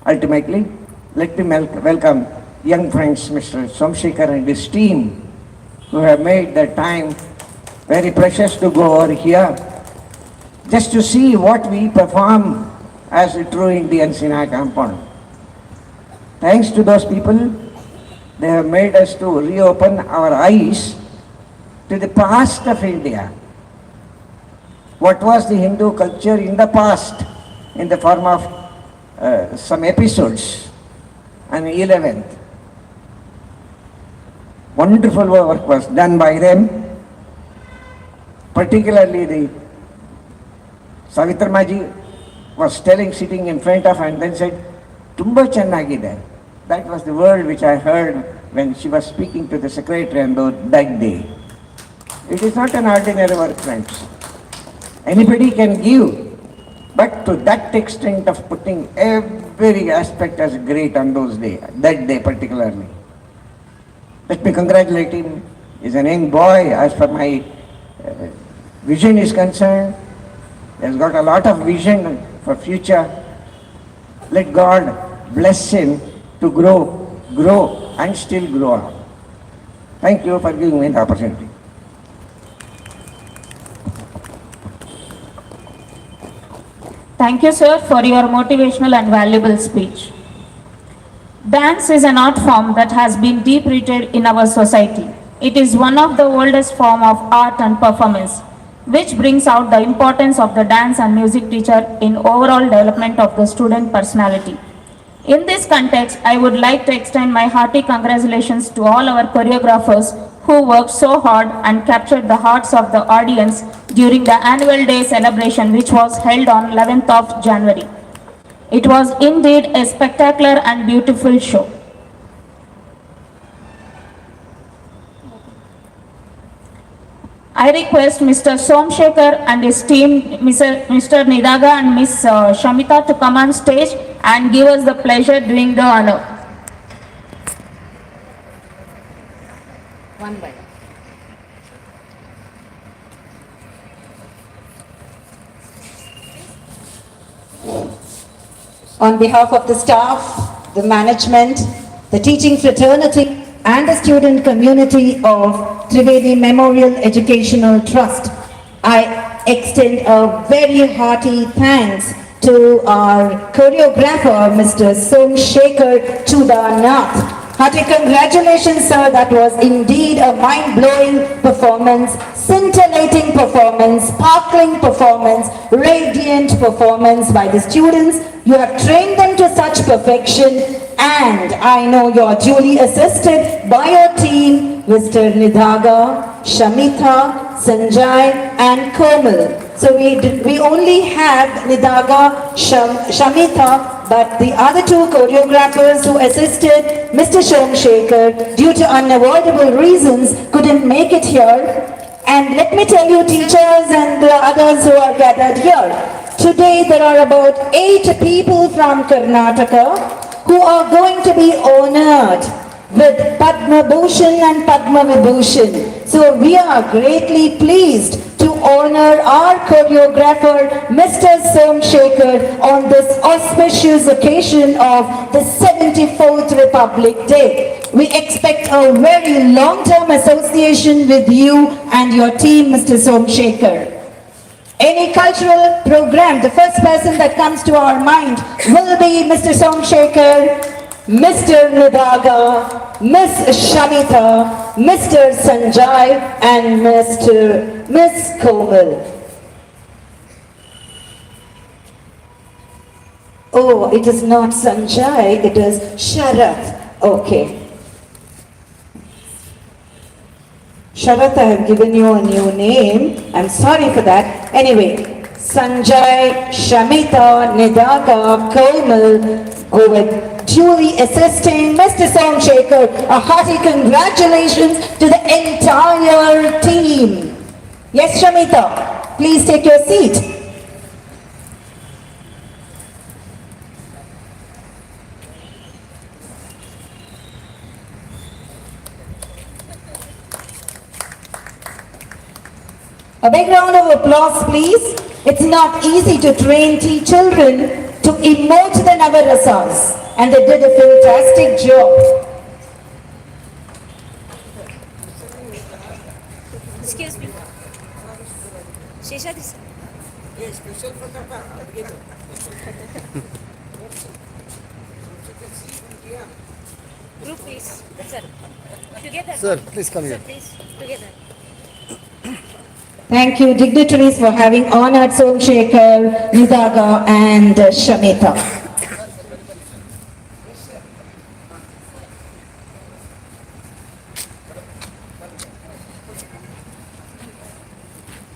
Ultimately, let me welcome young friends, Mr. Somsekhar and his team, who have made the time very precious to go over here just to see what we perform as a true Indians in our compound. Thanks to those people, they have made us to reopen our eyes to the past of India. What was the Hindu culture in the past in the form of some episodes and 11th. Wonderful work was done by them, particularly the Savitramaji was telling sitting in front of and then said, Tumba chennagide. That was the word which I heard when she was speaking to the secretary on that day. It is not an ordinary work, friends. Anybody can give, but to that extent of putting every aspect as great on those days, that day particularly. Let me congratulate him. He's a young boy as far my vision is concerned. He has got a lot of vision for future. Let God bless him to grow and still grow on. Thank you for giving me the opportunity. Thank you, sir, for your motivational and valuable speech. Dance is an art form that has been deep-rooted in our society. It is one of the oldest forms of art and performance, which brings out the importance of the dance and music teacher in overall development of the student personality. In this context, I would like to extend my hearty congratulations to all our choreographers who worked so hard and captured the hearts of the audience during the annual day celebration which was held on 11th of January. It was indeed a spectacular and beautiful show. I request Mr. Somshekhar and his team, Mr. Nidaga and Ms. Shamita to come on stage and give us the pleasure doing the honor. One by one. On behalf of the staff, the management, the teaching fraternity, and the student community of Trivedi Memorial Educational Trust, I extend a very hearty thanks to our choreographer, Mr. Somshekhar Chudanath. Hearty congratulations, sir. That was indeed a mind-blowing performance, scintillating performance, sparkling performance, radiant performance by the students. You have trained them to such perfection, and I know you're duly assisted by your team, Mr. Nidaga, Shamita, Sanjay, and Komal. So we only have Nidaga, Shamita, but the other two choreographers who assisted Mr. Somshekhar, due to unavoidable reasons, couldn't make it here. And let me tell you, teachers and the others who are gathered here, today there are about 8 people from Karnataka who are going to be honored with Padma Bhushan and Padma Vibhushan. So we are greatly pleased to honor our choreographer, Mr. Somshekhar, on this auspicious occasion of the 74th Republic Day. We expect a very long-term association with you and your team, Mr. Somshekhar. Any cultural program, the first person that comes to our mind will be Mr. Somshekhar, Mr. Nidaga, Miss Shamita, Mr. Sanjay, and Miss Komal. Oh, it is not Sanjay, it is Sharath. Okay. Sharath, I have given you a new name. I'm sorry for that. Anyway, Sanjay, Shamita, Nidaga, Komal, go with duly assisting Mr. Somshekhar. A hearty congratulations to the entire team. Yes, Shamita, please take your seat. A big round of applause, please. It's not easy to train children to emote the Navarasas, and they did a fantastic job. Excuse me. Thank you, dignitaries, for having honored Somshekhar, Yudaga, and Shamita.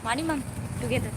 Money, mom, together.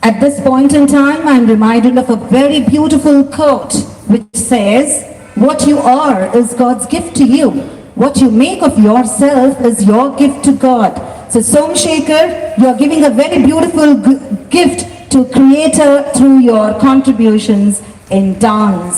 At this point in time, I'm reminded of a very beautiful quote which says, "What you are is God's gift to you. What you make of yourself is your gift to God." So Somshekhar, you're giving a very beautiful gift to Creator through your contributions in dance.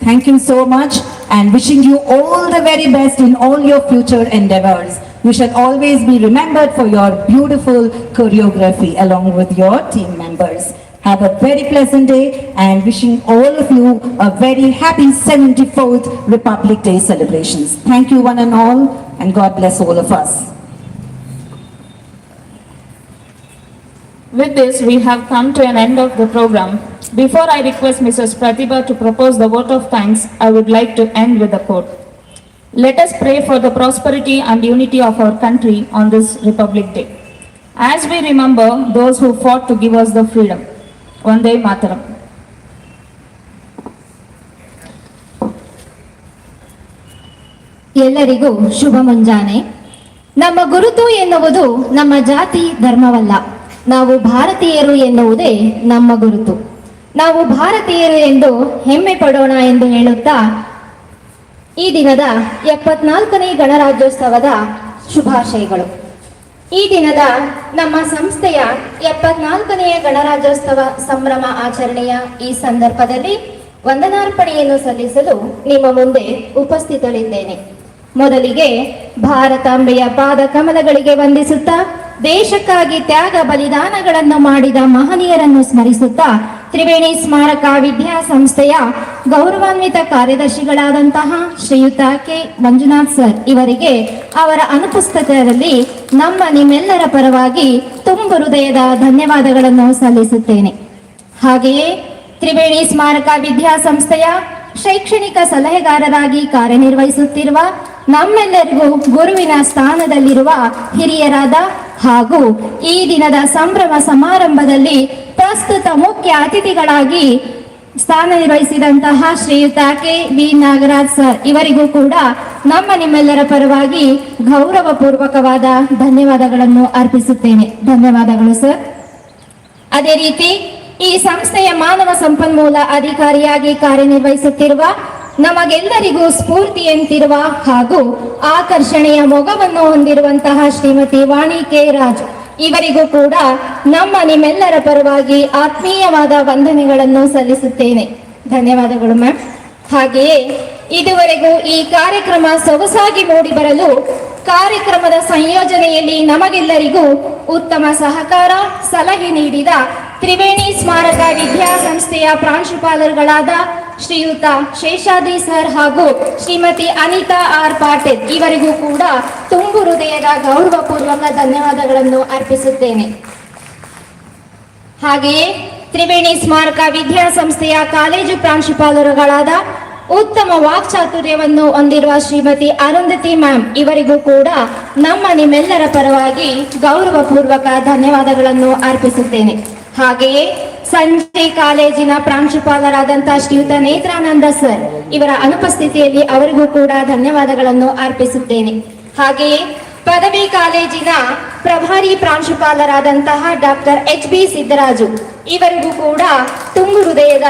Thank you so much and wishing you all the very best in all your future endeavors. You shall always be remembered for your beautiful choreography along with your team members. Have a very pleasant day and wishing all of you a very happy 74th Republic Day celebrations. Thank you one and all, and God bless all of us. With this, we have come to an end of the program. Before I request Mrs. Pratibha to propose the vote of thanks, I would like to end with a quote. Let us pray for the prosperity and unity of our country on this Republic Day, as we remember those who fought to give us the freedom. Vande Mataram. ಎಲ್ಲರಿಗೂ ಶುಭ ಮುಂಜಾನೆ. ನಮ್ಮ ಗುರುತು ಎನ್ನುವುದು ನಮ್ಮ ಜಾತಿ ಧರ್ಮವಲ್ಲ, ನಾವು ಭಾರತೀಯರು ಎನ್ನುವುದೇ ನಮ್ಮ ಗುರುತು. ನಾವು ಭಾರತೀಯರು ಎಂದು ಹೆಮ್ಮೆ ಪಡೋಣ ಎಂದು ಹೇಳುತ್ತಾ ಈ ದಿನದ 74ನೇ ಗಣರಾಜ್ಯೋತ್ಸವದ ಶುಭಾಶಯಗಳು. ಈ ದಿನದ ನಮ್ಮ ಸಂಸ್ಥೆಯ 74ನೆಯ ಗಣರಾಜ್ಯೋತ್ಸವ ಸಂಭ್ರಮ ಆಚರಣೆಯ ಈ ಸಂದರ್ಭದಲ್ಲಿ ವಂದನಾರ್ಪಣೆಯನ್ನು ಸಲ್ಲಿಸಲು ನಿಮ್ಮ ಮುಂದೆ ಉಪಸ್ಥಿತಳಿದ್ದೇನೆ. ಮೊದಲಿಗೆ ಭಾರತಾಂಬೆಯ ಪಾದ ಕಮಲಗಳಿಗೆ ವಂದಿಸುತ್ತಾ, ದೇಶಕ್ಕಾಗಿ ತ್ಯಾಗ ಬಲಿದಾನಗಳನ್ನು ಮಾಡಿದ ಮಹನೀಯರನ್ನು ಸ್ಮರಿಸುತ್ತಾ, ತ್ರಿವೇಣಿ ಸ್ಮಾರಕ ವಿದ್ಯಾಸಂಸ್ಥೆಯ ಗೌರವಾನ್ವಿತ ಕಾರ್ಯದರ್ಶಿಗಳಾದಂತಹ ಶ್ರೀಯುತ ಕೆ ಮಂಜುನಾಥ್ ಸರ್ ಇವರಿಗೆ ಅವರ ಅನುಪಸ್ಥಿತಿಯಲ್ಲಿ ನಿಮ್ಮೆಲ್ಲರ ಪರವಾಗಿ ತುಂಬು ಹೃದಯದ ಧನ್ಯವಾದಗಳನ್ನು ಸಲ್ಲಿಸುತ್ತೇನೆ. ಹಾಗೆಯೇ ತ್ರಿವೇಣಿ ಸ್ಮಾರಕ ವಿದ್ಯಾಸಂಸ್ಥೆಯ ಶೈಕ್ಷಣಿಕ ಸಲಹೆಗಾರರಾಗಿ ಕಾರ್ಯನಿರ್ವಹಿಸುತ್ತಿರುವ ನಮ್ಮೆಲ್ಲರಿಗೂ ಗುರುವಿನ ಸ್ಥಾನದಲ್ಲಿರುವ ಹಿರಿಯರಾದ ಹಾಗೂ ಈ ದಿನದ ಸಂಭ್ರಮ ಸಮಾರಂಭದಲ್ಲಿ ಪ್ರಸ್ತುತ ಮುಖ್ಯ ಅತಿಥಿಗಳಾಗಿ ಸ್ಥಾನ ನಿರ್ವಹಿಸಿದಂತಹ ಶ್ರೀಯುತ ಕೆ ವಿ ನಾಗರಾಜ್ ಸರ್ ಇವರಿಗೂ ಕೂಡ ನಿಮ್ಮೆಲ್ಲರ ಪರವಾಗಿ ಗೌರವಪೂರ್ವಕವಾದ ಧನ್ಯವಾದಗಳನ್ನು ಅರ್ಪಿಸುತ್ತೇನೆ. ಧನ್ಯವಾದಗಳು ಸರ್. ಅದೇ ರೀತಿ ಈ ಸಂಸ್ಥೆಯ ಮಾನವ ಸಂಪನ್ಮೂಲ ಅಧಿಕಾರಿಯಾಗಿ ಕಾರ್ಯನಿರ್ವಹಿಸುತ್ತಿರುವ ನಮಗೆಲ್ಲರಿಗೂ ಸ್ಫೂರ್ತಿಯಂತಿರುವ ಹಾಗೂ ಆಕರ್ಷಣೆಯ ಮೊಗವನ್ನು ಹೊಂದಿರುವಂತಹ ಶ್ರೀಮತಿ ವಾಣಿ ಕೆ ರಾಜ್ ಇವರಿಗೂ ಕೂಡ ನಿಮ್ಮೆಲ್ಲರ ಪರವಾಗಿ ಆತ್ಮೀಯವಾದ ವಂದನೆಗಳನ್ನು ಸಲ್ಲಿಸುತ್ತೇನೆ. ಧನ್ಯವಾದಗಳು ಮ್ಯಾಮ್. ಹಾಗೆಯೇ ಇದುವರೆಗೂ ಈ ಕಾರ್ಯಕ್ರಮ ಸೊಗಸಾಗಿ ಮೂಡಿಬರಲು ಕಾರ್ಯಕ್ರಮದ ಸಂಯೋಜನೆಯಲ್ಲಿ ನಮಗೆಲ್ಲರಿಗೂ ಉತ್ತಮ ಸಹಕಾರ ಸಲಹೆ ನೀಡಿದ ತ್ರಿವೇಣಿ ಸ್ಮಾರಕ ವಿದ್ಯಾಸಂಸ್ಥೆಯ ಪ್ರಾಂಶುಪಾಲರುಗಳಾದ ಶ್ರೀಯುತ ಶೇಷಾದ್ರಿ ಸರ್ ಹಾಗೂ ಶ್ರೀಮತಿ ಅನಿತಾ ಆರ್ ಪಾಟೀಲ್ ಇವರಿಗೂ ಕೂಡ ತುಂಬು ಹೃದಯದ ಗೌರವಪೂರ್ವಕ ಧನ್ಯವಾದಗಳನ್ನು ಅರ್ಪಿಸುತ್ತೇನೆ. ಹಾಗೆಯೇ ತ್ರಿವೇಣಿ ಸ್ಮಾರಕ ವಿದ್ಯಾಸಂಸ್ಥೆಯ ಕಾಲೇಜು ಪ್ರಾಂಶುಪಾಲರುಗಳಾದ ಉತ್ತಮ ವಾಕ್ಚಾತುರ್ಯವನ್ನು ಹೊಂದಿರುವ ಶ್ರೀಮತಿ ಅರುಂಧತಿ ಮ್ಯಾಮ್ ಇವರಿಗೂ ಕೂಡ ನಿಮ್ಮೆಲ್ಲರ ಪರವಾಗಿ ಗೌರವಪೂರ್ವಕ ಧನ್ಯವಾದಗಳನ್ನು ಅರ್ಪಿಸುತ್ತೇನೆ. ಹಾಗೆಯೇ ಸಂಜೆ ಕಾಲೇಜಿನ ಪ್ರಾಂಶುಪಾಲರಾದಂತಹ ಶ್ರೀಯುತ ನೇತ್ರಾನಂದ ಸರ್ ಇವರ ಅನುಪಸ್ಥಿತಿಯಲ್ಲಿ ಅವರಿಗೂ ಕೂಡ ಧನ್ಯವಾದಗಳನ್ನು ಅರ್ಪಿಸುತ್ತೇನೆ. ಹಾಗೆಯೇ ಪದವಿ ಕಾಲೇಜಿನ ಪ್ರಭಾರಿ ಪ್ರಾಂಶುಪಾಲರಾದಂತಹ ಡಾಕ್ಟರ್ HB ಸಿದ್ದರಾಜು ಇವರಿಗೂ ಕೂಡ ತುಂಬು ಹೃದಯದ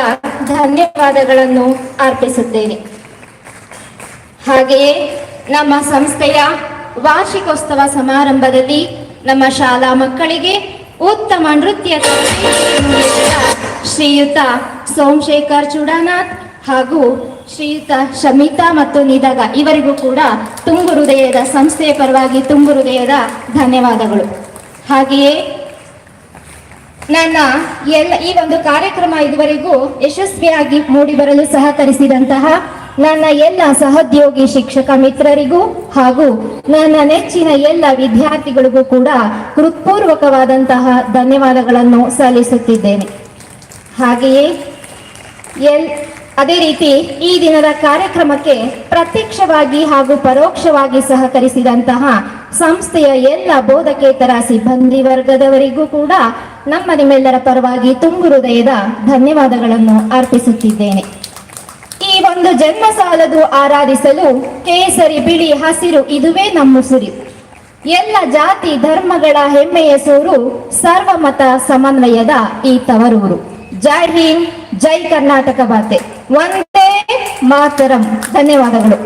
ಧನ್ಯವಾದಗಳನ್ನು ಅರ್ಪಿಸುತ್ತೇನೆ. ಹಾಗೆಯೇ ನಮ್ಮ ಸಂಸ್ಥೆಯ ವಾರ್ಷಿಕೋತ್ಸವ ಸಮಾರಂಭದಲ್ಲಿ ನಮ್ಮ ಶಾಲಾ ಮಕ್ಕಳಿಗೆ ಉತ್ತಮ ನೃತ್ಯ ತರಬೇತಿಯನ್ನು ನೀಡಿದ ಶ್ರೀಯುತ ಸೋಮಶೇಖರ್ ಚುಡಾನಾಥ್ ಹಾಗೂ ಶ್ರೀಯುತ ಶಮಿತಾ ಮತ್ತು ನಿದಗ ಇವರಿಗೂ ಕೂಡ ತುಂಬು ಹೃದಯದ ಸಂಸ್ಥೆಯ ಪರವಾಗಿ ತುಂಬು ಹೃದಯದ ಧನ್ಯವಾದಗಳು. ಹಾಗೆಯೇ ಈ ಒಂದು ಕಾರ್ಯಕ್ರಮ ಇದುವರೆಗೂ ಯಶಸ್ವಿಯಾಗಿ ಮೂಡಿಬರಲು ಸಹಕರಿಸಿದಂತಹ ನನ್ನ ಎಲ್ಲ ಸಹೋದ್ಯೋಗಿ ಶಿಕ್ಷಕ ಮಿತ್ರರಿಗೂ ಹಾಗೂ ನನ್ನ ನೆಚ್ಚಿನ ಎಲ್ಲ ವಿದ್ಯಾರ್ಥಿಗಳಿಗೂ ಕೂಡ ಹೃತ್ಪೂರ್ವಕವಾದಂತಹ ಧನ್ಯವಾದಗಳನ್ನು ಸಲ್ಲಿಸುತ್ತಿದ್ದೇನೆ. ಹಾಗೆಯೇ ಅದೇ ರೀತಿ ಈ ದಿನದ ಕಾರ್ಯಕ್ರಮಕ್ಕೆ ಪ್ರತ್ಯಕ್ಷವಾಗಿ ಹಾಗೂ ಪರೋಕ್ಷವಾಗಿ ಸಹಕರಿಸಿದಂತಹ ಸಂಸ್ಥೆಯ ಎಲ್ಲ ಬೋಧಕೇತರ ಸಿಬ್ಬಂದಿ ವರ್ಗದವರಿಗೂ ಕೂಡ ನಿಮ್ಮೆಲ್ಲರ ಪರವಾಗಿ ತುಂಬು ಹೃದಯದ ಧನ್ಯವಾದಗಳನ್ನು ಅರ್ಪಿಸುತ್ತಿದ್ದೇನೆ. ಈ ಒಂದು ಜನ್ಮ ಸಾಲದು ಆರಾಧಿಸಲು ಕೇಸರಿ ಬಿಳಿ ಹಸಿರು ಇದುವೇ ನಮ್ಮುಸಿರು. ಎಲ್ಲ ಜಾತಿ ಧರ್ಮಗಳ ಹೆಮ್ಮೆಯ ಸೂರು, ಸರ್ವಮತ ಸಮನ್ವಯದ ಈ ತವರೂರು. ಜೈ ಹಿಂದ್, ಜೈ ಕರ್ನಾಟಕ ಮಾತೆ, ವಂದೇ ಮಾತರಂ. ಧನ್ಯವಾದಗಳು.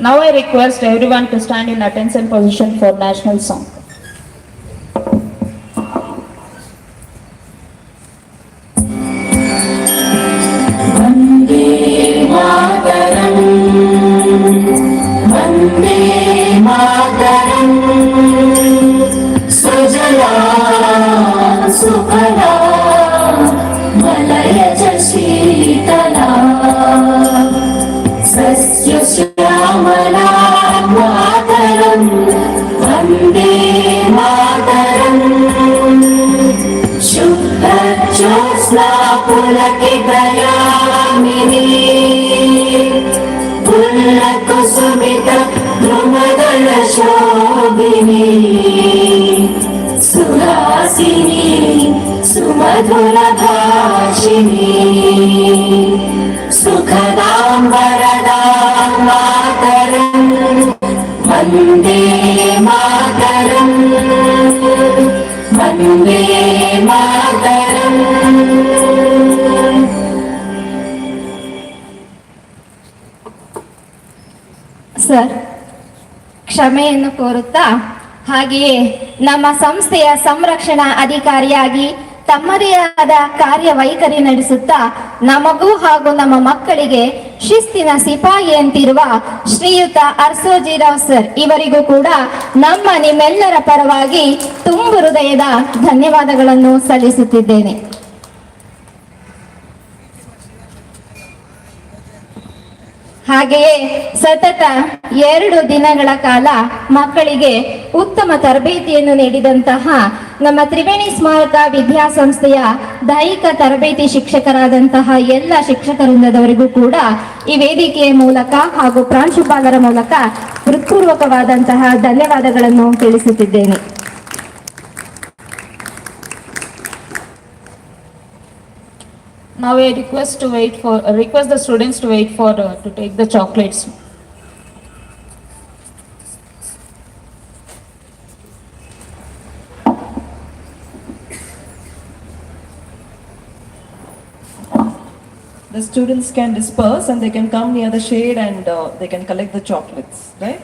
Now I request everyone to stand in attention position for national song. ಸುಫಲಾ ಮಲಯಜ Sheetala ಸಸ್ಯ ಶ್ಯಾಮಲಾ ಮಾತರಂ ವಂದೇ ಮಾತರಂ ಶುದ್ಧ ಜ್ಯೋತ್ಸ್ನಾ ಪುಲಕಿತಯಾಮಿನಿ ಪುಲ್ಲಕುಸುಮಿತ ಧ್ರುಮದಳ ಶೋಭಿನಿ ಸುಹಾಸಿನಿ ಸುಮಧುರ ಭಾಷಿಣಿ ಸುಖದಾಂ ವರದಾಂ ಮಾತರಂ ವಂದೇ ಮಾತರಂ ವಂದೇ ಮಾತರಂ. ಸರ್, ಕ್ಷಮೆಯನ್ನು ಕೋರುತ್ತಾ ಹಾಗೆಯೇ ನಮ್ಮ ಸಂಸ್ಥೆಯ ಸಂರಕ್ಷಣಾ ಅಧಿಕಾರಿಯಾಗಿ ತಮ್ಮದೇ ಆದ ಕಾರ್ಯವೈಖರಿ ನಡೆಸುತ್ತಾ ನಮಗೂ ಹಾಗೂ ನಮ್ಮ ಮಕ್ಕಳಿಗೆ ಶಿಸ್ತಿನ ಸಿಪಾಯಿ ಅಂತಿರುವ ಶ್ರೀಯುತ ಅರ್ಸೋಜಿರಾವ್ ಸರ್ ಇವರಿಗೂ ಕೂಡ ನಿಮ್ಮೆಲ್ಲರ ಪರವಾಗಿ ತುಂಬು ಹೃದಯದ ಧನ್ಯವಾದಗಳನ್ನು ಸಲ್ಲಿಸುತ್ತಿದ್ದೇನೆ. ಹಾಗೆಯೇ ಸತತ 2 ದಿನಗಳ ಕಾಲ ಮಕ್ಕಳಿಗೆ ಉತ್ತಮ ತರಬೇತಿಯನ್ನು ನೀಡಿದಂತಹ ನಮ್ಮ ತ್ರಿವೇಣಿ ಸ್ಮಾರಕ ವಿದ್ಯಾಸಂಸ್ಥೆಯ ದೈಹಿಕ ತರಬೇತಿ ಶಿಕ್ಷಕರಾದಂತಹ ಎಲ್ಲ ಶಿಕ್ಷಕವೃಂದದವರಿಗೂ ಕೂಡ ಈ ವೇದಿಕೆಯ ಮೂಲಕ ಹಾಗೂ ಪ್ರಾಂಶುಪಾಲರ ಮೂಲಕ ಹೃತ್ಪೂರ್ವಕವಾದಂತಹ ಧನ್ಯವಾದಗಳನ್ನು ತಿಳಿಸುತ್ತಿದ್ದೇನೆ. Now I request the students to wait for to take the chocolates. The students can disperse and they can come near the shade and they can collect the chocolates, right?